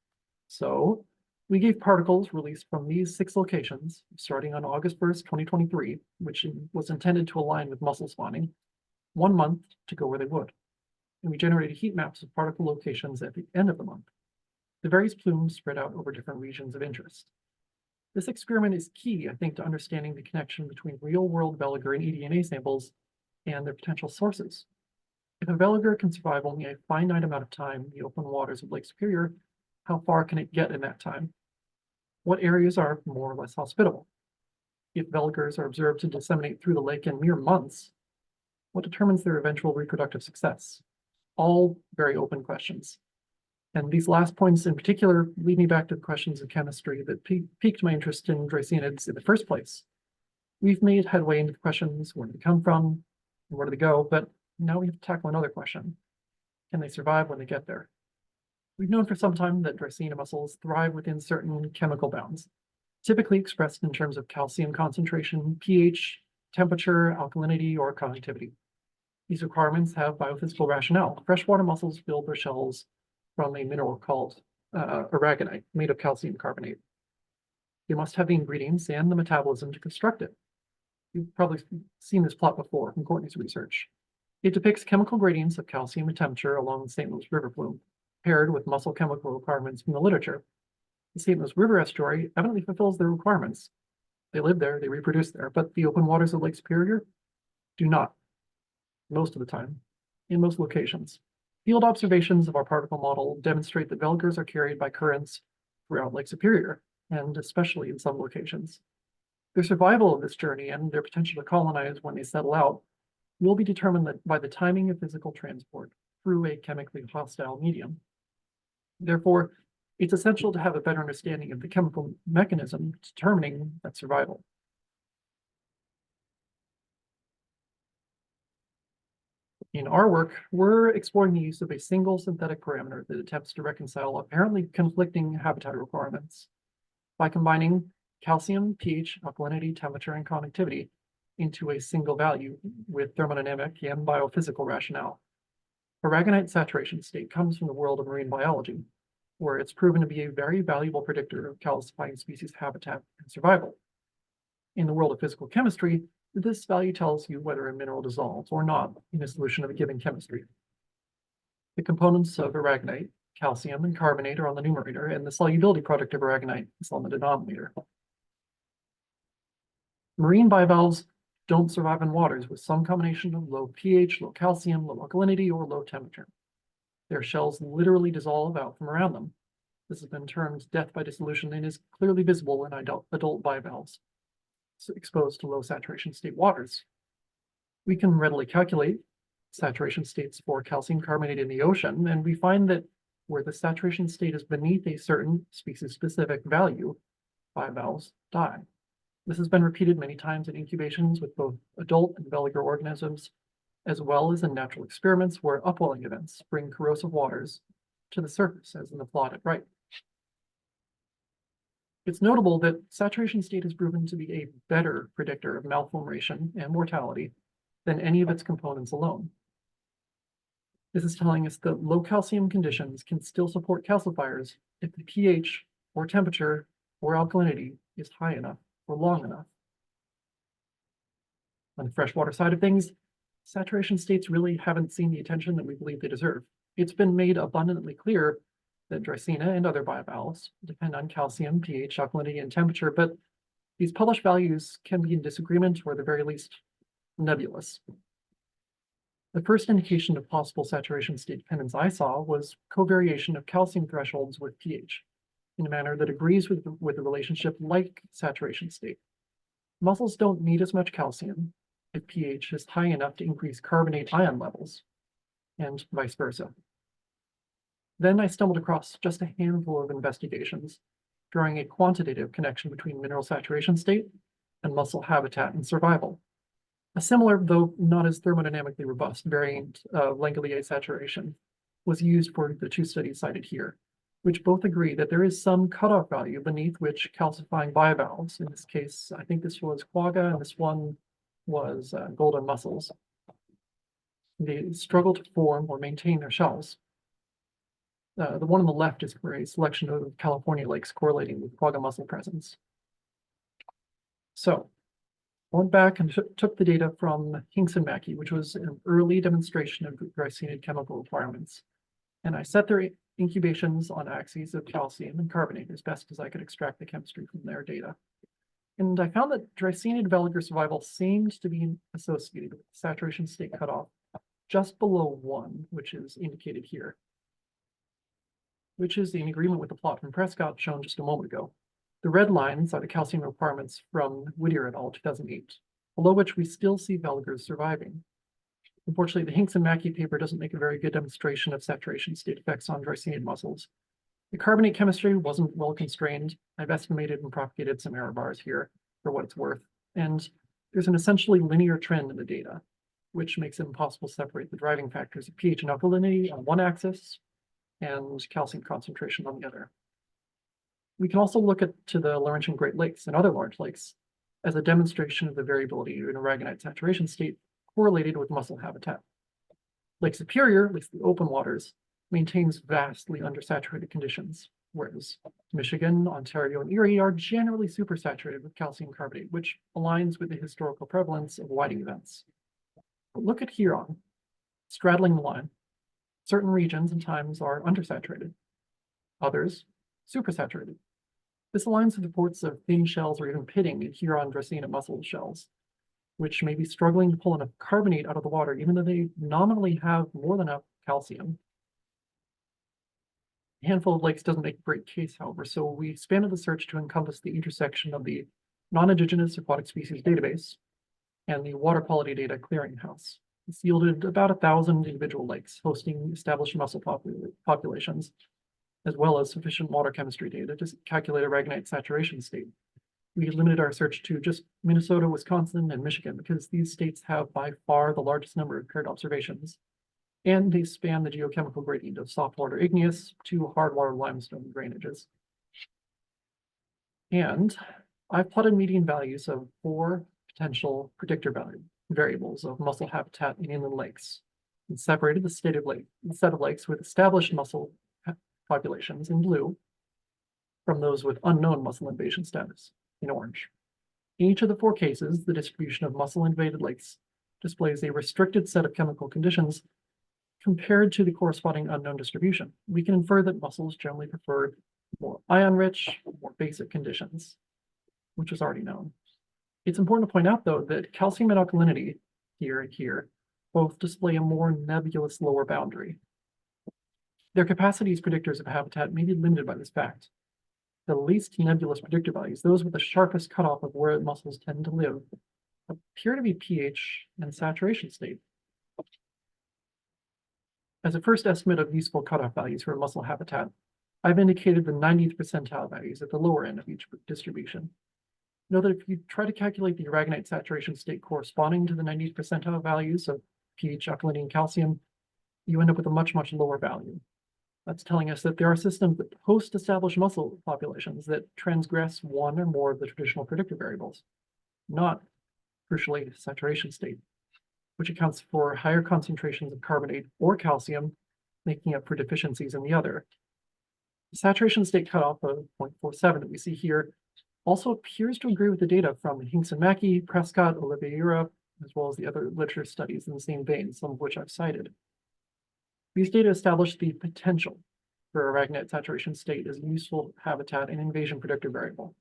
So we gave particles released from these 6 locations, starting on August 1st, 2023, which was intended to align with mussel spawning, 1 month to go where they would. And we generated heat maps of particle locations at the end of the month. The various plumes spread out over different regions of interest. This experiment is key, I think, to understanding the connection between real-world veliger and eDNA samples and their potential sources. If a veliger can survive only a finite amount of time in the open waters of Lake Superior, how far can it get in that time? What areas are more or less hospitable? If veligers are observed to disseminate through the lake in mere months, what determines their eventual reproductive success? All very open questions. And these last points in particular lead me back to the questions of chemistry that piqued my interest in Dreissena in the first place. We've made headway into the questions, where do they come from, and where do they go, but now we have to tackle another question. Can they survive when they get there? We've known for some time that Dreissena mussels thrive within certain chemical bounds, typically expressed in terms of calcium concentration, pH, temperature, alkalinity, or conductivity. These requirements have biophysical rationale. Freshwater mussels build their shells from a mineral called aragonite, made of calcium carbonate. You must have the ingredients and the metabolism to construct it. You've probably seen this plot before from Courtney's research. It depicts chemical gradients of calcium and temperature along the St. Louis River plume, paired with mussel chemical requirements from the literature. The St. Louis River estuary evidently fulfills their requirements. They live there, they reproduce there, but the open waters of Lake Superior do not, most of the time, in most locations. Field observations of our particle model demonstrate that veligers are carried by currents throughout Lake Superior, and especially in some locations. Their survival of this journey and their potential to colonize when they settle out will be determined by the timing of physical transport through a chemically hostile medium. Therefore, it's essential to have a better understanding of the chemical mechanism determining that survival. In our work, we're exploring the use of a single synthetic parameter that attempts to reconcile apparently conflicting habitat requirements by combining calcium, pH, alkalinity, temperature, and conductivity into a single value with thermodynamic and biophysical rationale. Aragonite saturation state comes from the world of marine biology, where it's proven to be a very valuable predictor of calcifying species habitat and survival. In the world of physical chemistry, this value tells you whether a mineral dissolves or not in a solution of a given chemistry. The components of aragonite, calcium and carbonate, are on the numerator, and the solubility product of aragonite is on the denominator. Marine bivalves don't survive in waters with some combination of low pH, low calcium, low alkalinity, or low temperature. Their shells literally dissolve out from around them. This has been termed death by dissolution and is clearly visible in adult bivalves exposed to low saturation state waters. We can readily calculate saturation states for calcium carbonate in the ocean, and we find that where the saturation state is beneath a certain species-specific value, bivalves die. This has been repeated many times in incubations with both adult and veliger organisms, as well as in natural experiments where upwelling events bring corrosive waters to the surface, as in the plot at right. It's notable that saturation state has proven to be a better predictor of malformation and mortality than any of its components alone. This is telling us that low calcium conditions can still support calcifiers if the pH or temperature or alkalinity is high enough or long enough. On the freshwater side of things, saturation states really haven't seen the attention that we believe they deserve. It's been made abundantly clear that Dreissena and other bivalves depend on calcium, pH, alkalinity, and temperature, but these published values can be in disagreement or at the very least nebulous. The first indication of possible saturation state dependence I saw was covariation of calcium thresholds with pH in a manner that agrees with the relationship like saturation state. Mussels don't need as much calcium if pH is high enough to increase carbonate ion levels, and vice versa. Then I stumbled across just a handful of investigations drawing a quantitative connection between mineral saturation state and mussel habitat and survival. A similar, though not as thermodynamically robust, variant of Langelier saturation was used for the two studies cited here, which both agree that there is some cutoff value beneath which calcifying bivalves, in this case, I think this was quagga and this one was golden mussels, they struggle to form or maintain their shells. The one on the left is for a selection of California lakes correlating with quagga mussel presence. So, I went back and took the data from Hinks and Mackey, which was an early demonstration of Dreissena chemical requirements. And I set their incubations on axes of calcium and carbonate as best as I could extract the chemistry from their data. And I found that Dreissena veliger survival seemed to be associated with the saturation state cutoff just below 1, which is indicated here, which is in agreement with the plot from Prescott shown just a moment ago. The red lines are the calcium requirements from Whittier et al. 2008, below which we still see veligers surviving. Unfortunately, the Hinks and Mackey paper doesn't make a very good demonstration of saturation state effects on Dreissena mussels. The carbonate chemistry wasn't well constrained. I've estimated and propagated some error bars here for what it's worth. And there's an essentially linear trend in the data, which makes it impossible to separate the driving factors of pH and alkalinity on one axis and calcium concentration on the other. We can also look to the Laurentian Great Lakes and other large lakes as a demonstration of the variability in aragonite saturation state correlated with mussel habitat. Lake Superior, at least the open waters, maintains vastly undersaturated conditions, whereas Michigan, Ontario, and Erie are generally supersaturated with calcium carbonate, which aligns with the historical prevalence of whiting events. But look at Huron, straddling the line. Certain regions and times are undersaturated, others supersaturated. This aligns with reports of thin shells or even pitting in Huron Dreissena mussel shells, which may be struggling to pull enough carbonate out of the water, even though they nominally have more than enough calcium. A handful of lakes doesn't make a great case, however, so we expanded the search to encompass the intersection of the non-indigenous aquatic species database and the water quality data clearinghouse. This yielded about 1,000 individual lakes hosting established mussel populations, as well as sufficient water chemistry data to calculate aragonite saturation state. We limited our search to just Minnesota, Wisconsin, and Michigan because these states have by far the largest number of paired observations. And they span the geochemical gradient of saltwater igneous to hardwater limestone drainages. And I've plotted median values of 4 potential predictor variables of mussel habitat in inland lakes, and separated the set of lakes with established mussel populations in blue from those with unknown mussel invasion status in orange. In each of the 4 cases, the distribution of mussel invaded lakes displays a restricted set of chemical conditions compared to the corresponding unknown distribution. We can infer that mussels generally prefer more ion-rich, more basic conditions, which is already known. It's important to point out, though, that calcium and alkalinity here and here both display a more nebulous lower boundary. Their capacity as predictors of habitat may be limited by this fact. The least nebulous predictor values, those with the sharpest cutoff of where mussels tend to live, appear to be pH and saturation state. As a first estimate of useful cutoff values for mussel habitat, I've indicated the 90th percentile values at the lower end of each distribution. Know that if you try to calculate the aragonite saturation state corresponding to the 90th percentile values of pH, alkalinity, and calcium, you end up with a much, much lower value. That's telling us that there are systems that host established mussel populations that transgress one or more of the traditional predictor variables, not, crucially, saturation state, which accounts for higher concentrations of carbonate or calcium, making up for deficiencies in the other. The saturation state cutoff of 0.47 that we see here also appears to agree with the data from Hinks and Mackey, Prescott, Oliveira, as well as the other literature studies in the same vein, some of which I've cited. These data establish the potential for aragonite saturation state as a useful habitat and invasion predictor variable.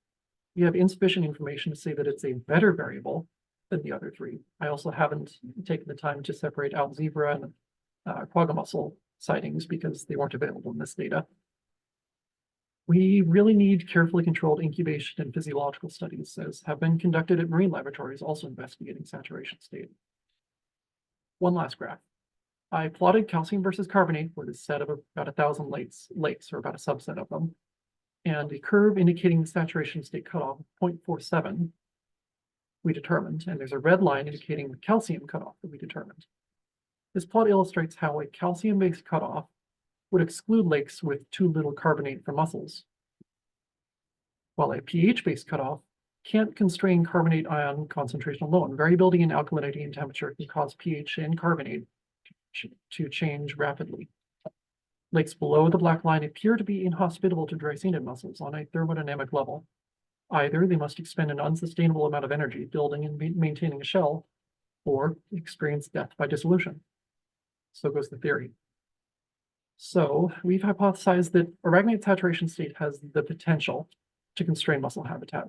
We have insufficient information to say that it's a better variable than the other 3. I also haven't taken the time to separate out zebra and quagga mussel sightings because they weren't available in this data. We really need carefully controlled incubation and physiological studies, as have been conducted at marine laboratories also investigating saturation state. One last graph. I plotted calcium versus carbonate for this set of about 1,000 lakes, or about a subset of them, and a curve indicating the saturation state cutoff of 0.47 we determined, and there's a red line indicating the calcium cutoff that we determined. This plot illustrates how a calcium-based cutoff would exclude lakes with too little carbonate for mussels, while a pH-based cutoff can't constrain carbonate ion concentration alone. Variability in alkalinity and temperature can cause pH and carbonate to change rapidly. Lakes below the black line appear to be inhospitable to Dreissena mussels on a thermodynamic level. Either they must expend an unsustainable amount of energy building and maintaining a shell, or experience death by dissolution. So goes the theory. So we've hypothesized that aragonite saturation state has the potential to constrain mussel habitat.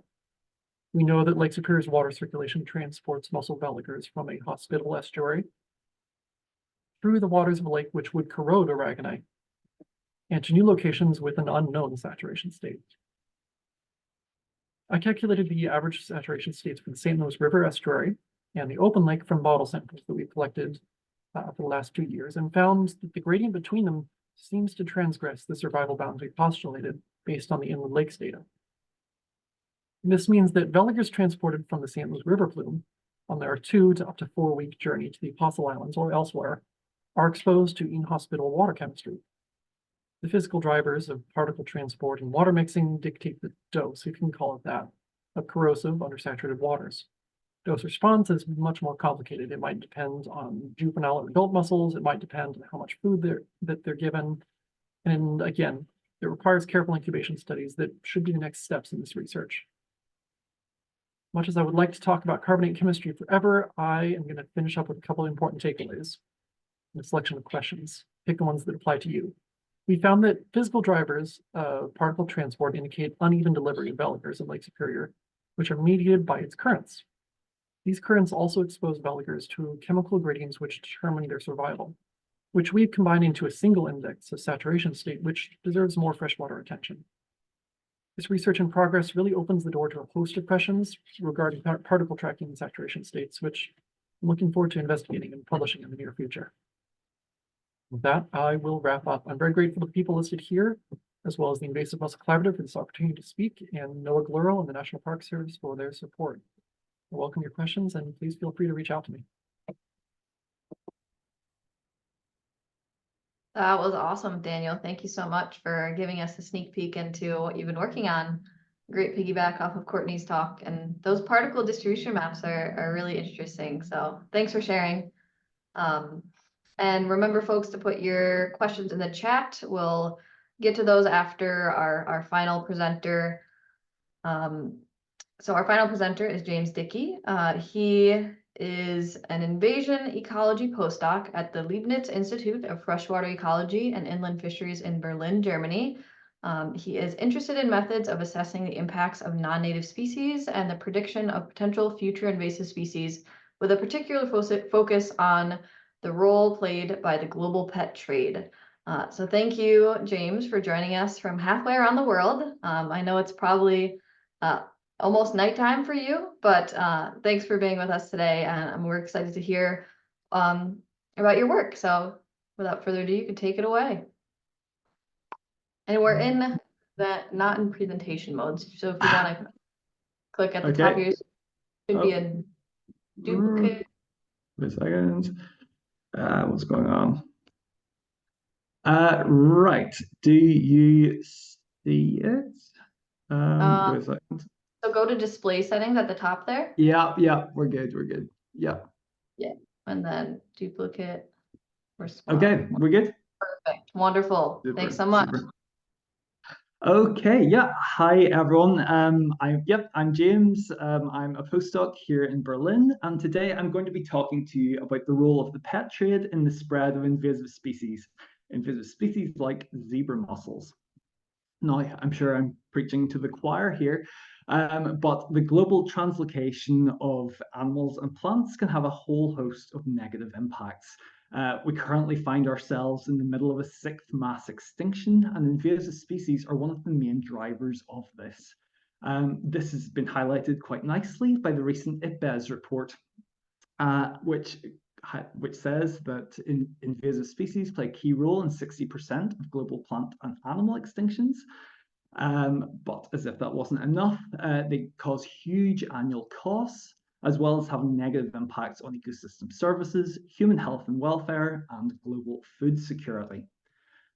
We know that Lake Superior's water circulation transports mussel veligers from a hospitable estuary through the waters of a lake which would corrode aragonite, and to new locations with an unknown saturation state. I calculated the average saturation states for the St. Louis River estuary and the open lake from bottle samples that we collected for the last 2 years, and found that the gradient between them seems to transgress the survival boundary postulated based on the inland lakes data. This means that veligers transported from the St. Louis River plume on their 2 to up to 4 week journey to the Apostle Islands or elsewhere are exposed to inhospitable water chemistry. The physical drivers of particle transport and water mixing dictate the dose, if you can call it that, of corrosive undersaturated waters. Dose response is much more complicated. It might depend on juvenile or adult mussels. It might depend on how much food they're given. And again, it requires careful incubation studies that should be the next steps in this research. Much as I would like to talk about carbonate chemistry forever, I am going to finish up with a couple of important takeaways and a selection of questions. Pick the ones that apply to you. We found that physical drivers of particle transport indicate uneven delivery of veligers in Lake Superior, which are mediated by its currents. These currents also expose veligers to chemical gradients which determine their survival, which we've combined into a single index of saturation state, which deserves more freshwater attention. This research in progress really opens the door to a host of questions regarding particle tracking and saturation states, which I'm looking forward to investigating and publishing in the near future. With that, I will wrap up. I'm very grateful to the people listed here as well as the Invasive Mussel Collaborative for this opportunity to speak, and Noah Glurl and the National Park Service for their support. I welcome your questions, and please feel free to reach out to me. That was awesome, Daniel. Thank you so much for giving us a sneak peek into what you've been working on. Great piggyback off of Courtney's talk, and those particle distribution maps are really interesting. So thanks for sharing. And remember, folks, to put your questions in the chat. We'll get to those after our final presenter. So our final presenter is James Dickey. He is an invasion ecology postdoc at the Leibniz-Institute of Freshwater Ecology and Inland Fisheries in Berlin, Germany. He is interested in methods of assessing the impacts of non-native species and the prediction of potential future invasive species, with a particular focus on the role played by the global pet trade. So thank you, James, for joining us from halfway around the world. I know it's probably almost nighttime for you, but thanks for being with us today, and we're excited to hear about your work. So without further ado, you can take it away. And we're in not in presentation mode, so if you want to click at the top of your, should be a duplicate. Wait a second. What's going on? Right. Do you see it? Wait a second. So go to display settings at the top there. Yeah, we're good. Yeah. Yeah, and then duplicate. Okay, we're good. Perfect. Wonderful. Super, Thanks so much. super. Okay, yeah. Hi everyone. I'm James. I'm a postdoc here in Berlin, and today I'm going to be talking to you about the role of the pet trade in the spread of invasive species like zebra mussels. Now, I'm sure I'm preaching to the choir here, but the global translocation of animals and plants can have a whole host of negative impacts. We currently find ourselves in the middle of a sixth mass extinction, and invasive species are one of the main drivers of this. This has been highlighted quite nicely by the recent IPBES report, which says that invasive species play a key role in 60% of global plant and animal extinctions. But as if that wasn't enough, they cause huge annual costs, as well as having negative impacts on ecosystem services, human health and welfare, and global food security.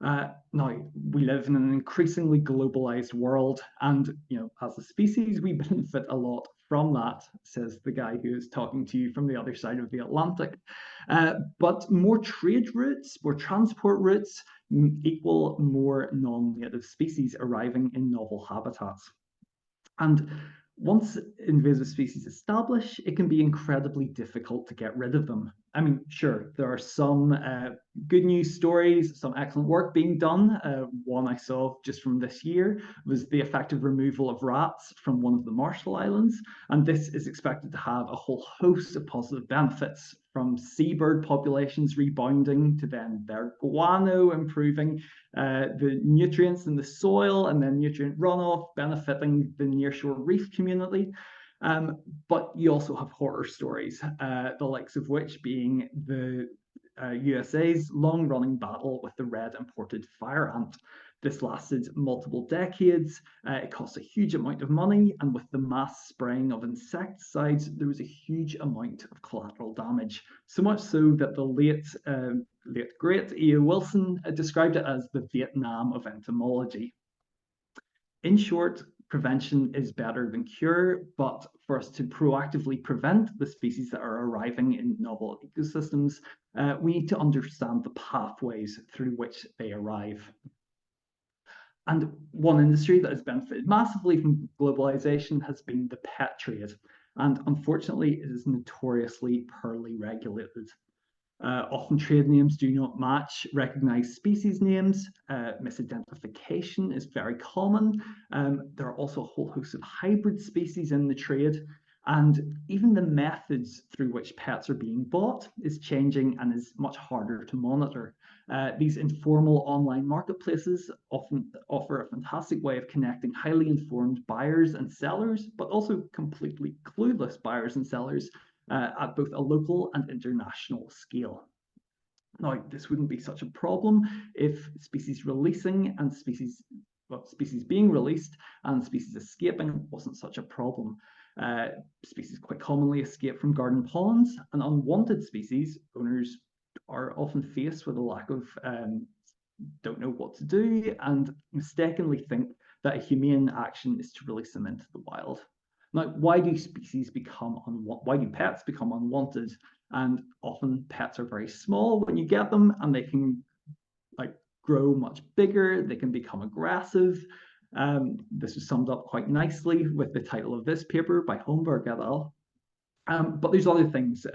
Now, we live in an increasingly globalized world, and as a species, we benefit a lot from that, says the guy who is talking to you from the other side of the Atlantic. But more trade routes, more transport routes equal more non-native species arriving in novel habitats. And once invasive species establish, it can be incredibly difficult to get rid of them. I mean, sure, there are some good news stories, some excellent work being done. One I saw just from this year was the effective removal of rats from one of the Marshall Islands, and this is expected to have a whole host of positive benefits, from seabird populations rebounding to then their guano improving the nutrients in the soil, and then nutrient runoff benefiting the nearshore reef community. But you also have horror stories, the likes of which being the USA's long-running battle with the red imported fire ant. This lasted multiple decades, it cost a huge amount of money, and with the mass spraying of insecticides, there was a huge amount of collateral damage. So much so that the late great E.O. Wilson described it as the Vietnam of entomology. In short, prevention is better than cure, but for us to proactively prevent the species that are arriving in novel ecosystems, we need to understand the pathways through which they arrive. And one industry that has benefited massively from globalization has been the pet trade. And unfortunately, it is notoriously poorly regulated. Often trade names do not match recognized species names. Misidentification is very common. There are also a whole host of hybrid species in the trade. And even the methods through which pets are being bought is changing and is much harder to monitor. These informal online marketplaces often offer a fantastic way of connecting highly informed buyers and sellers, but also completely clueless buyers and sellers at both a local and international scale. Now, this wouldn't be such a problem if species releasing and species species being released and species escaping wasn't such a problem. Species quite commonly escape from garden ponds, and unwanted species, owners are often faced with a lack of don't know what to do and mistakenly think that a humane action is to release them into the wild. Now, why do pets become unwanted? And often pets are very small when you get them, and they can grow much bigger. They can become aggressive. This was summed up quite nicely with the title of this paper by Holmberg et al. But there's other things,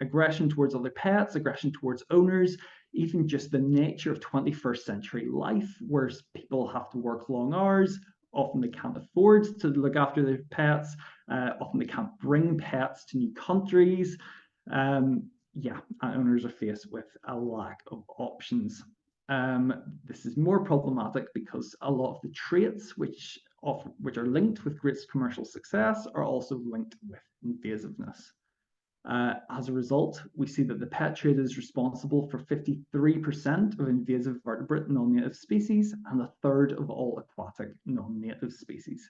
aggression towards other pets, aggression towards owners, even just the nature of 21st century life, where people have to work long hours. Often they can't afford to look after their pets. Often they can't bring pets to new countries. Yeah, and owners are faced with a lack of options. This is more problematic because a lot of the traits which are linked with great commercial success are also linked with invasiveness. As a result, we see that the pet trade is responsible for 53% of invasive vertebrate non-native species and a third of all aquatic non-native species.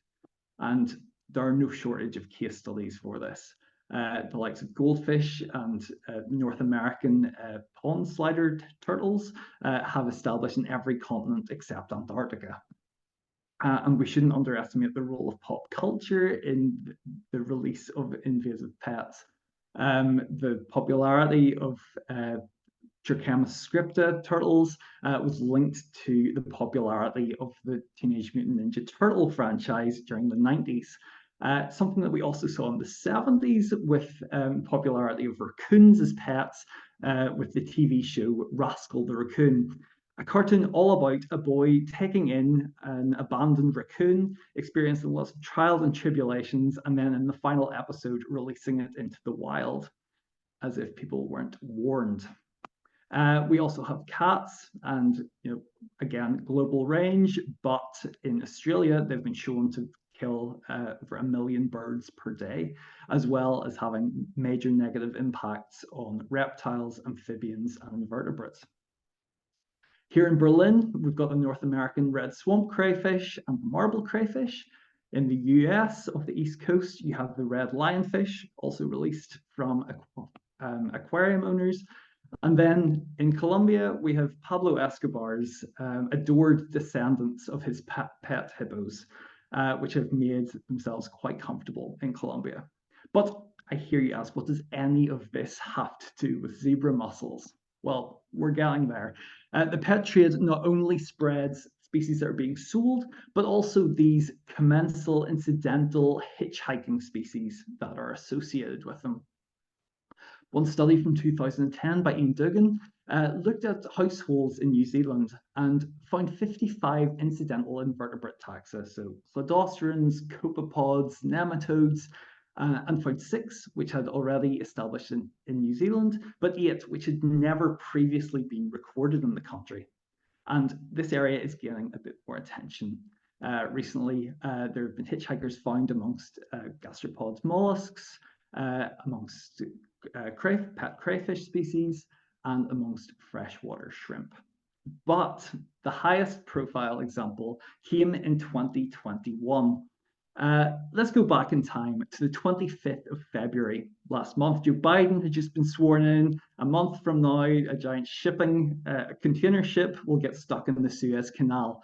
And there are no shortage of case studies for this. The likes of goldfish and North American pond slider turtles have established in every continent except Antarctica. And we shouldn't underestimate the role of pop culture in the release of invasive pets. The popularity of Trichomas scripta turtles was linked to the popularity of the Teenage Mutant Ninja Turtle franchise during the 90s. Something that we also saw in the 70s with popularity of raccoons as pets with the TV show Rascal the Raccoon. A cartoon all about a boy taking in an abandoned raccoon, experiencing lots of trials and tribulations, and then in the final episode, releasing it into the wild, as if people weren't warned. We also have cats, and again, global range, but in Australia, they've been shown to kill over 1 million birds per day, as well as having major negative impacts on reptiles, amphibians, and invertebrates. Here in Berlin, we've got the North American red swamp crayfish and the marble crayfish. In the US, off the East Coast, you have the red lionfish, also released from aquarium owners. And then in Colombia, we have Pablo Escobar's adored descendants of his pet hippos, which have made themselves quite comfortable in Colombia. But I hear you ask, what does any of this have to do with zebra mussels? Well, we're getting there. The pet trade not only spreads species that are being sold, but also these commensal, incidental, hitchhiking species that are associated with them. One study from 2010 by Ian Dugan looked at households in New Zealand and found 55 incidental invertebrate taxa, so cladocerans, copepods, nematodes, and found 6 which had already established in New Zealand, but 8 which had never previously been recorded in the country. And this area is gaining a bit more attention. Recently, there have been hitchhikers found amongst gastropod mollusks, amongst pet crayfish species, and amongst freshwater shrimp. But the highest profile example came in 2021. Let's go back in time to the 25th of February last month. Joe Biden had just been sworn in. A month from now, a giant container ship will get stuck in the Suez Canal.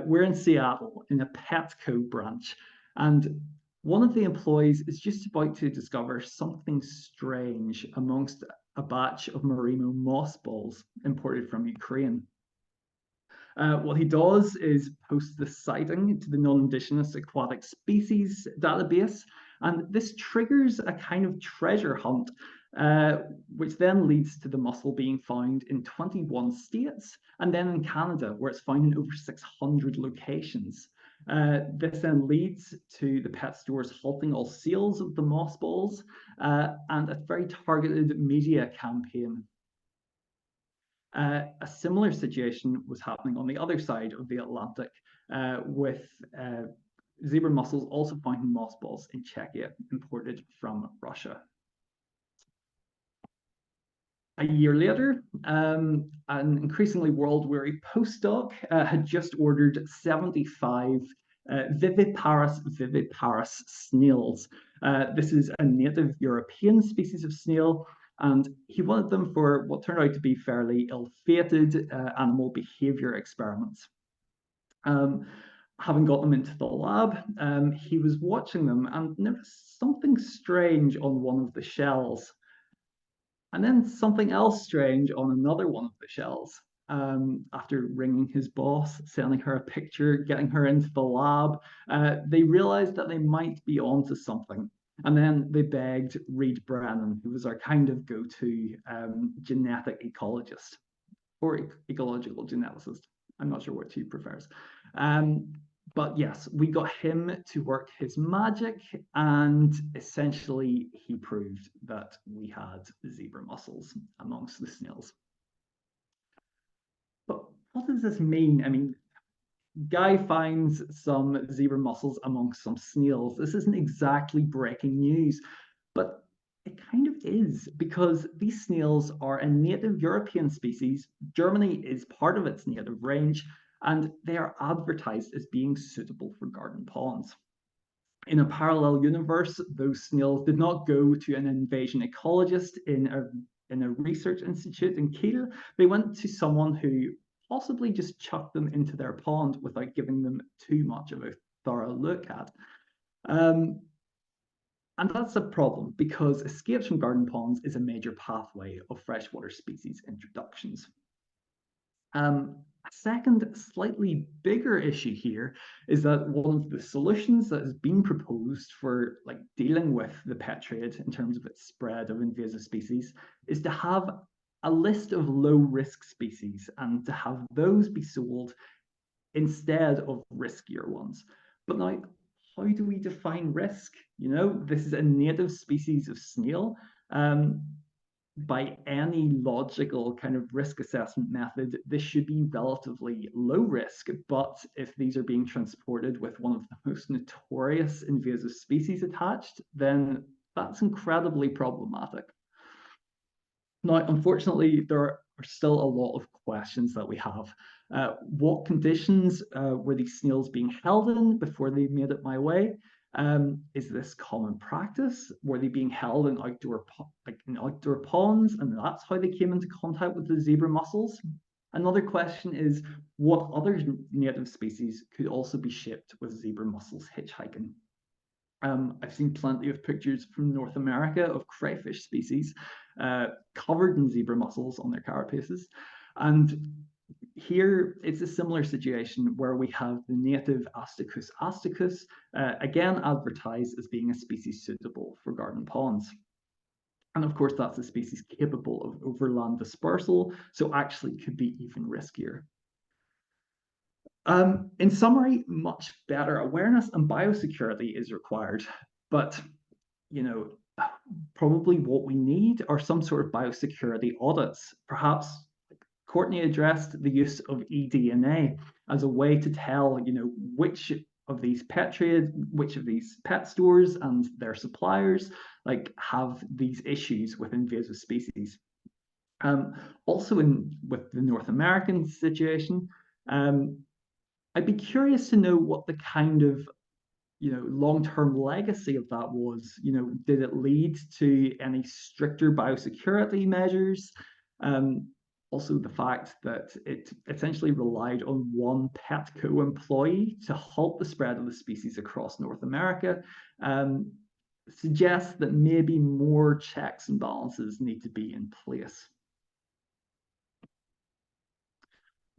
We're in Seattle in a Petco branch, and one of the employees is just about to discover something strange amongst a batch of merino mothballs imported from Ukraine. What he does is post the sighting to the non-indigenous aquatic species database, and this triggers a kind of treasure hunt, which then leads to the mussel being found in 21 states, and then in Canada, where it's found in over 600 locations. This then leads to the pet stores halting all sales of the mothballs and a very targeted media campaign. A similar situation was happening on the other side of the Atlantic with zebra mussels also found in mothballs in Czechia, imported from Russia. A year later, an increasingly world-weary postdoc had just ordered 75 viviparous snails. This is a native European species of snail, and he wanted them for what turned out to be fairly ill-fated animal behavior experiments. Having got them into the lab, he was watching them and noticed something strange on one of the shells. And then something else strange on another one of the shells. After ringing his boss, sending her a picture, getting her into the lab, they realized that they might be onto something. And then they begged Reed Brennan, who was our kind of go-to genetic ecologist or ecological geneticist. I'm not sure what he prefers. But yes, we got him to work his magic, and essentially he proved that we had zebra mussels amongst the snails. But what does this mean? I mean, Guy finds some zebra mussels amongst some snails. This isn't exactly breaking news, but it kind of is, because these snails are a native European species. Germany is part of its native range, and they are advertised as being suitable for garden ponds. In a parallel universe, those snails did not go to an invasion ecologist in a research institute in Kiel. They went to someone who possibly just chucked them into their pond without giving them too much of a thorough look at. And that's a problem, because escapes from garden ponds is a major pathway of freshwater species introductions. A second, slightly bigger issue here is that one of the solutions that has been proposed for dealing with the pet trade in terms of its spread of invasive species is to have a list of low-risk species and to have those be sold instead of riskier ones. But now, how do we define risk? You know, this is a native species of snail. By any logical kind of risk assessment method, this should be relatively low risk. But if these are being transported with one of the most notorious invasive species attached, then that's incredibly problematic. Now, unfortunately, there are still a lot of questions that we have. What conditions were these snails being held in before they made it my way? Is this common practice? Were they being held in outdoor ponds, and that's how they came into contact with the zebra mussels? Another question is, what other native species could also be shipped with zebra mussels hitchhiking? I've seen plenty of pictures from North America of crayfish species covered in zebra mussels on their carapaces. And here it's a similar situation where we have the native Astacus asticus, again advertised as being a species suitable for garden ponds. And of course, that's a species capable of overland dispersal, so actually could be even riskier. In summary, much better awareness and biosecurity is required, but probably what we need are some sort of biosecurity audits. Perhaps Courtney addressed the use of eDNA as a way to tell, which of these which of these pet stores and their suppliers have these issues with invasive species. Also with the North American situation, I'd be curious to know what the kind of long-term legacy of that was. Did it lead to any stricter biosecurity measures? Also, the fact that it essentially relied on one Petco employee to halt the spread of the species across North America suggests that maybe more checks and balances need to be in place.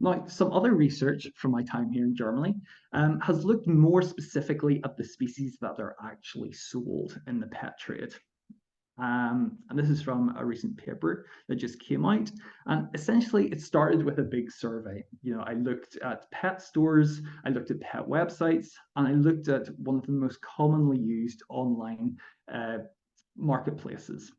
Now, some other research from my time here in Germany has looked more specifically at the species that are actually sold in the pet trade. And this is from a recent paper that just came out. And essentially, it started with a big survey. I looked at pet stores, I looked at pet websites, and I looked at one of the most commonly used online marketplaces.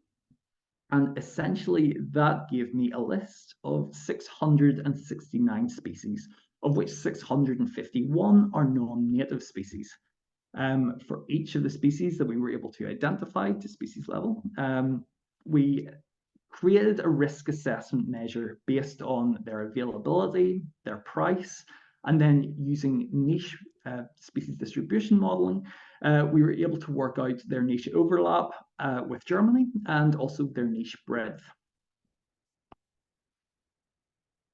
And essentially, that gave me a list of 669 species, of which 651 are non-native species. For each of the species that we were able to identify to species level, we created a risk assessment measure based on their availability, their price, and then using niche species distribution modeling, we were able to work out their niche overlap with Germany and also their niche breadth.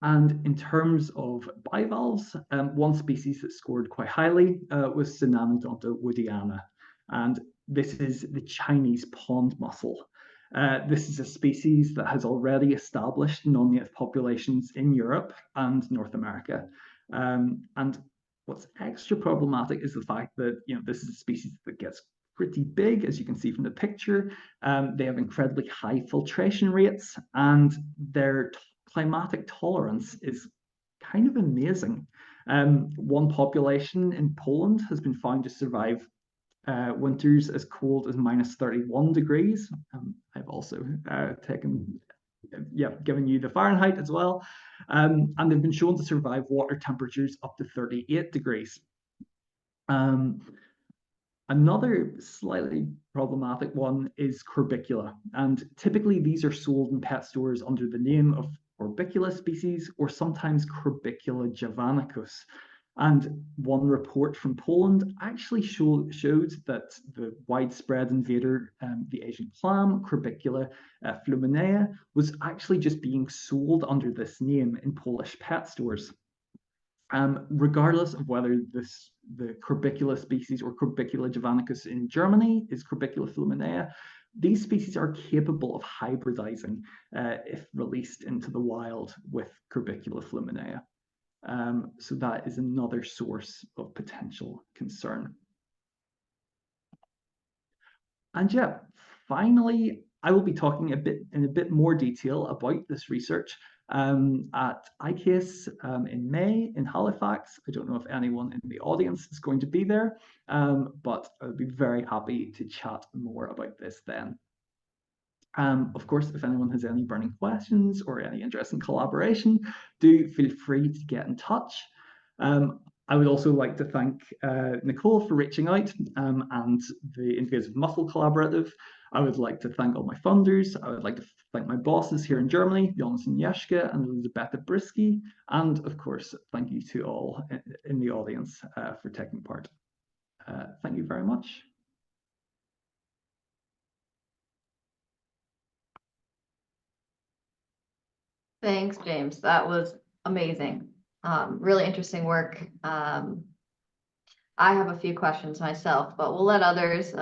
And in terms of bivalves, one species that scored quite highly was Synanodonta woodiana. And this is the Chinese pond mussel. This is a species that has already established non-native populations in Europe and North America. And what's extra problematic is the fact that this is a species that gets pretty big, as you can see from the picture. They have incredibly high filtration rates, and their climatic tolerance is kind of amazing. One population in Poland has been found to survive winters as cold as -31 degrees. I've also given you the Fahrenheit as well. And they've been shown to survive water temperatures up to 38 degrees. Another slightly problematic one is corbicula. And typically these are sold in pet stores under the name of corbicula species, or sometimes Corbicula javanicus. And one report from Poland actually showed that the widespread invader, the Asian clam, Corbicula fluminea, was actually just being sold under this name in Polish pet stores. Regardless of whether the Corbicula species or Corbicula javanicus in Germany is Corbicula fluminea, these species are capable of hybridizing if released into the wild with Corbicula fluminea. So that is another source of potential concern. And yeah, finally, I will be talking in a bit more detail about this research at ICASE in May in Halifax. I don't know if anyone in the audience is going to be there, but I would be very happy to chat more about this then. Of course, if anyone has any burning questions or any interest in collaboration, do feel free to get in touch. I would also like to thank Nicole for reaching out and the Invasive Mussel Collaborative. I would like to thank all my funders. I would like to thank my bosses here in Germany, Jonathan Jeschke and Elizabeth Brisky. And of course, thank you to all in the audience for taking part. Thank you very much. Thanks, James. That was amazing. Really interesting work. I have a few questions myself, but we'll let others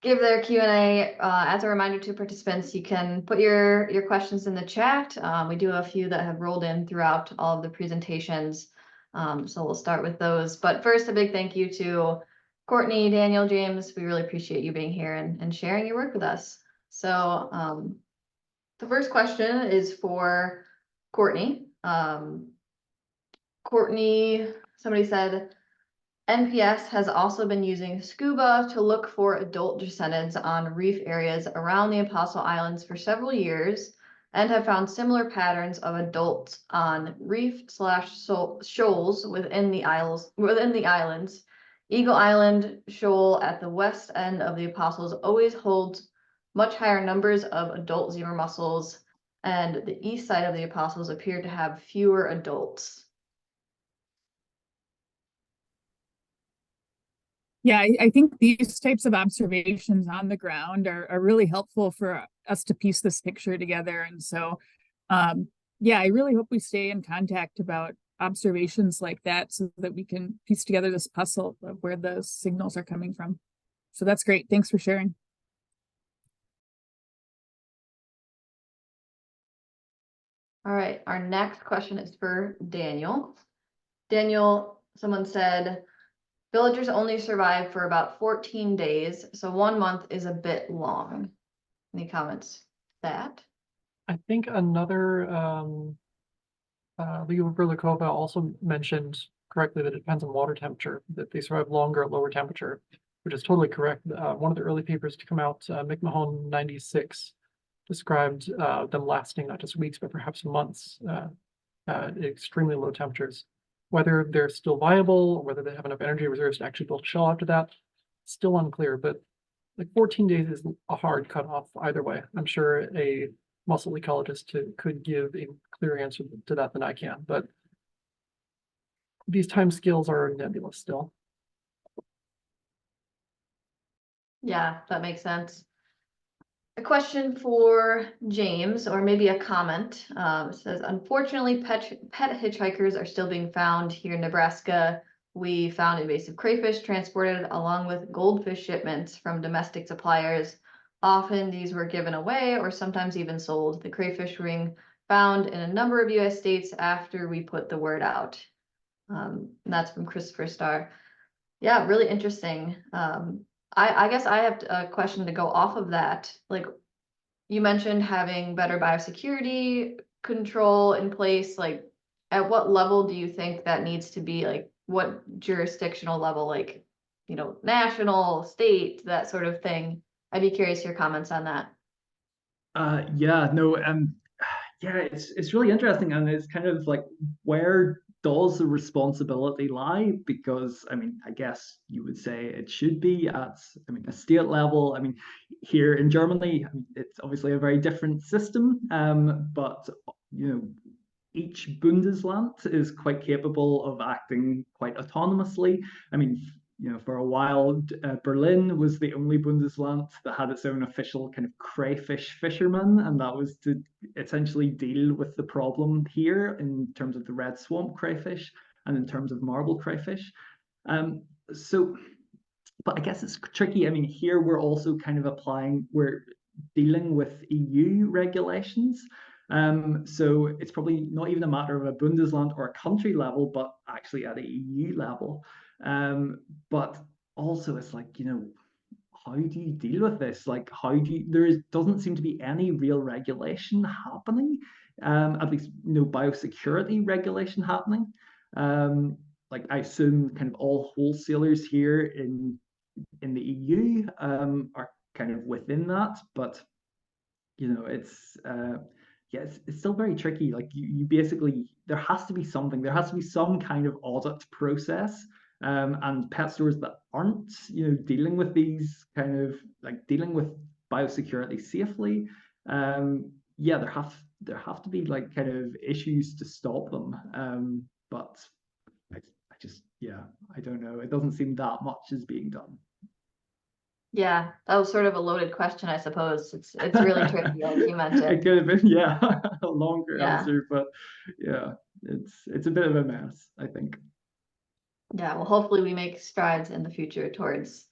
give their Q&A. As a reminder to participants, you can put your questions in the chat. We do have a few that have rolled in throughout all of the presentations. So we'll start with those. But first, a big thank you to Courtney, Daniel, James. We really appreciate you being here and sharing your work with us. So the first question is for Courtney. Courtney, somebody said, NPS has also been using scuba to look for adult Dreissenids on reef areas around the Apostle Islands for several years and have found similar patterns of adults on reef/shoals within the islands. Eagle Island shoal at the west end of the Apostles always holds much higher numbers of adult zebra mussels, and the east side of the Apostles appear to have fewer adults. Yeah, I think these types of observations on the ground are really helpful for us to piece this picture together. And so, yeah, I really hope we stay in contact about observations like that so that we can piece together this puzzle of where the signals are coming from. So that's great. Thanks for sharing. All right, our next question is for Daniel. Daniel, someone said, villagers only survive for about 14 days, so 1 month is a bit long. Any comments to that? I think another Leo Berlikova also mentioned correctly that it depends on water temperature, that they survive longer at lower temperature, which is totally correct. One of the early papers to come out, McMahon 96, described them lasting not just weeks, but perhaps months at extremely low temperatures. Whether they're still viable, or whether they have enough energy reserves to actually build shell after that, still unclear. But like 14 days is a hard cutoff either way. I'm sure a mussel ecologist could give a clear answer to that than I can, but these timescales are nebulous still. Yeah, that makes sense. A question for James, or maybe a comment. It says, unfortunately, pet hitchhikers are still being found here in Nebraska. We found invasive crayfish transported along with goldfish shipments from domestic suppliers. Often these were given away or sometimes even sold. The crayfish were being found in a number of US states after we put the word out. And that's from Christopher Starr. Yeah, really interesting. I guess I have a question to go off of that. Like, you mentioned having better biosecurity control in place. Like, at what level do you think that needs to be? Like, what jurisdictional level? Like, you know, national, state, that sort of thing. I'd be curious your comments on that. Yeah, no, yeah, it's really interesting, and it's kind of like, where does the responsibility lie? Because I mean, I guess you would say it should be at, I mean, a state level. I mean, here in Germany, I mean, it's obviously a very different system, but you know, each Bundesland is quite capable of acting quite autonomously. I mean, you know, for a while, Berlin was the only Bundesland that had its own official kind of crayfish fisherman, and that was to essentially deal with the problem here in terms of the red swamp crayfish and in terms of marble crayfish. So, but I guess it's tricky. I mean, here we're also kind of we're dealing with EU regulations. So it's probably not even a matter of a Bundesland or a country level, but actually at an EU level. But also it's like, you know, how do you deal with this? Like, doesn't seem to be any real regulation happening, at least no biosecurity regulation happening. Like, I assume kind of all wholesalers here in the EU are kind of within that, but you know, it's yeah, it's still very tricky. Like, you basically, there has to be some kind of audit process, and pet stores that aren't, you know, dealing with these kind of, like, dealing with biosecurity safely, yeah, there have to be like kind of issues to stop them, but I just, yeah, I don't know, it doesn't seem that much is being done. Yeah, that was sort of a loaded question, I suppose. It's really tricky, like you mentioned. It could have been, yeah, a longer Yeah. answer, but yeah, it's a bit of a mess, I think. Yeah, well, hopefully we make strides in the future towards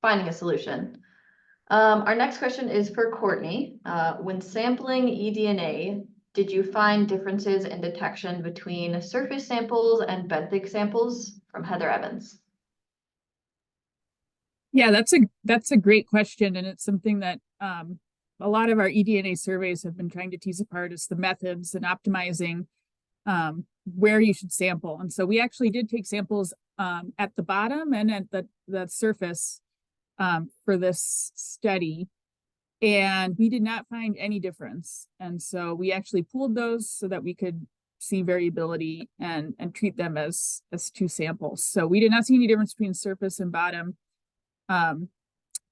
finding a solution. Our next question is for Courtney. When sampling eDNA, did you find differences in detection between surface samples and benthic samples? From Heather Evans. Yeah, that's a great question, and it's something that a lot of our eDNA surveys have been trying to tease apart, is the methods and optimizing where you should sample. And so we actually did take samples at the bottom and at the surface for this study, and we did not find any difference. And so we actually pooled those so that we could see variability and treat them as two samples. So we did not see any difference between surface and bottom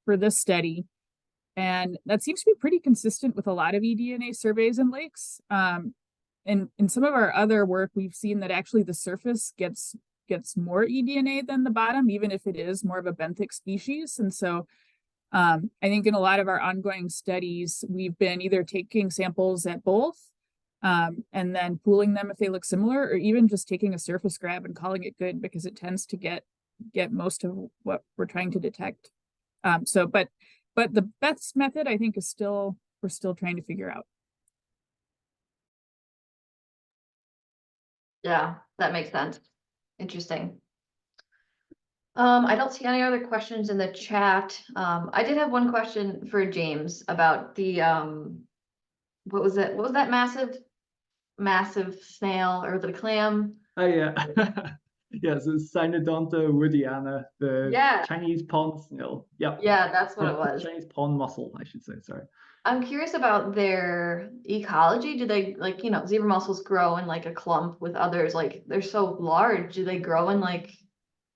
for this study. And that seems to be pretty consistent with a lot of eDNA surveys in lakes. And in some of our other work, we've seen that actually the surface gets more eDNA than the bottom, even if it is more of a benthic species. And so I think in a lot of our ongoing studies, we've been either taking samples at both and then pooling them if they look similar, or even just taking a surface grab and calling it good, because it tends to get most of what we're trying to detect. But the best method, I think, is we're still trying to figure out. Yeah, that makes sense. Interesting. I don't see any other questions in the chat. I did have one question for James about the what was it? What was that massive snail or the clam? Oh yeah. Yeah, so Cynodonta woodiana, the Chinese pond snail. Yep. Yeah, that's what it was. Chinese pond mussel, I should say, sorry. I'm curious about their ecology. Do they, like, you know, zebra mussels grow in like a clump with others? Like, they're so large. Do they grow in like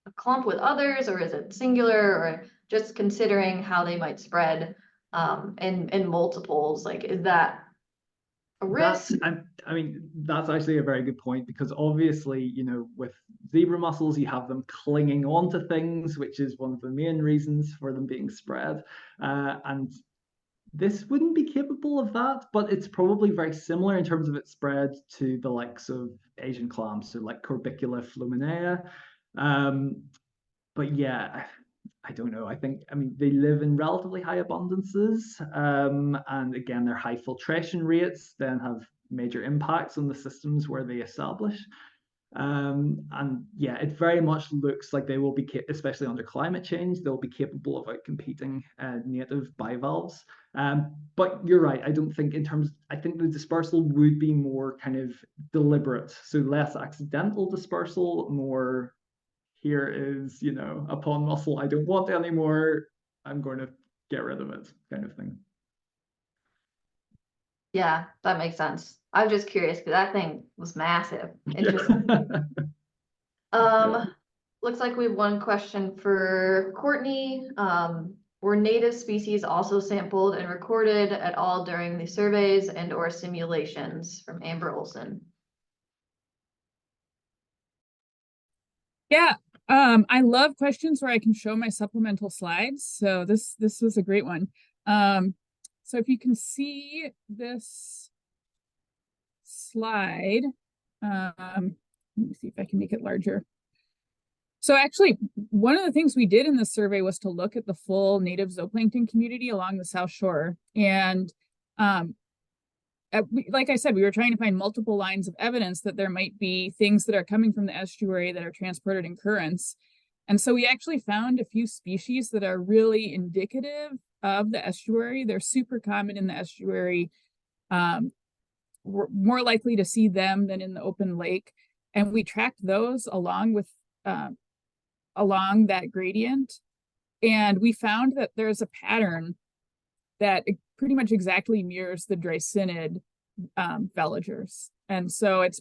a clump with others, or is it singular? Or just considering how they might spread in multiples, like, is that a risk? I mean, that's actually a very good point, because obviously, you know, with zebra mussels, you have them clinging onto things, which is one of the main reasons for them being spread. And this wouldn't be capable of that, but it's probably very similar in terms of its spread to the likes of Asian clams, so like Corbicula fluminea. But yeah, I don't know. I mean, they live in relatively high abundances. And again, their high filtration rates then have major impacts on the systems where they establish. And yeah, it very much looks like they will be, especially under climate change, they'll be capable of outcompeting native bivalves. But you're right. I think the dispersal would be more kind of deliberate. So less accidental dispersal, more here is, you know, a pond mussel I don't want anymore, I'm going to get rid of it, kind of thing. Yeah, that makes sense. I was just curious because that thing was massive. Interesting. Looks like we have one question for Courtney. Were native species also sampled and recorded at all during the surveys and or simulations? From Amber Olson. Yeah, I love questions where I can show my supplemental slides. So this was a great one. So if you can see this slide, let me see if I can make it larger. So actually, one of the things we did in this survey was to look at the full native zooplankton community along the South Shore. And like I said, we were trying to find multiple lines of evidence that there might be things that are coming from the estuary that are transported in currents. And so we actually found a few species that are really indicative of the estuary. They're super common in the estuary. We're more likely to see them than in the open lake. And we tracked those along with along that gradient. And we found that there's a pattern that pretty much exactly mirrors the Dreissena veligers. And so it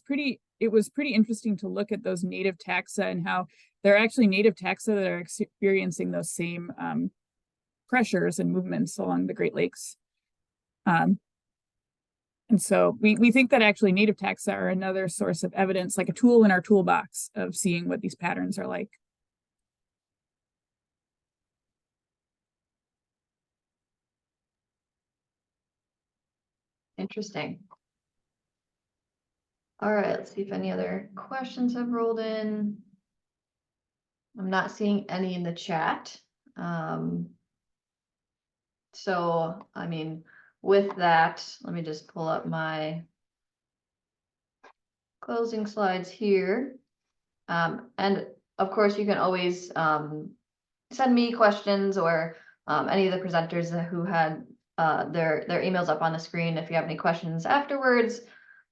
was pretty interesting to look at those native taxa and how they're actually native taxa that are experiencing those same pressures and movements along the Great Lakes. And so we think that actually native taxa are another source of evidence, like a tool in our toolbox of seeing what these patterns are like. Interesting. All right, let's see if any other questions have rolled in. I'm not seeing any in the chat. So, I mean, with that, let me just pull up my closing slides here. And of course, you can always send me questions or any of the presenters who had their emails up on the screen if you have any questions afterwards.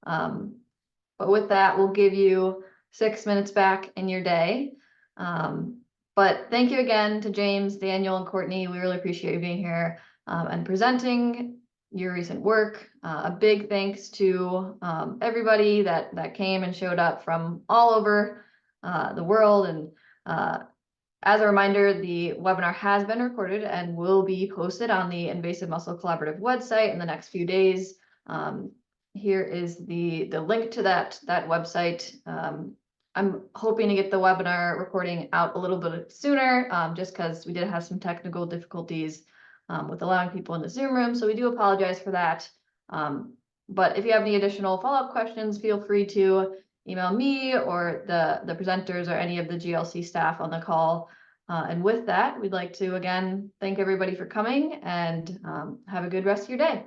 But with that, we'll give you 6 minutes back in your day. But thank you again to James, Daniel, and Courtney. We really appreciate you being here and presenting your recent work. A big thanks to everybody that came and showed up from all over the world. And as a reminder, the webinar has been recorded and will be posted on the Invasive Mussel Collaborative website in the next few days. Here is the link to that website. I'm hoping to get the webinar recording out a little bit sooner, just because we did have some technical difficulties with allowing people in the Zoom room. So we do apologize for that. But if you have any additional follow-up questions, feel free to email me or the presenters or any of the GLC staff on the call. And with that, we'd like to again thank everybody for coming and have a good rest of your day.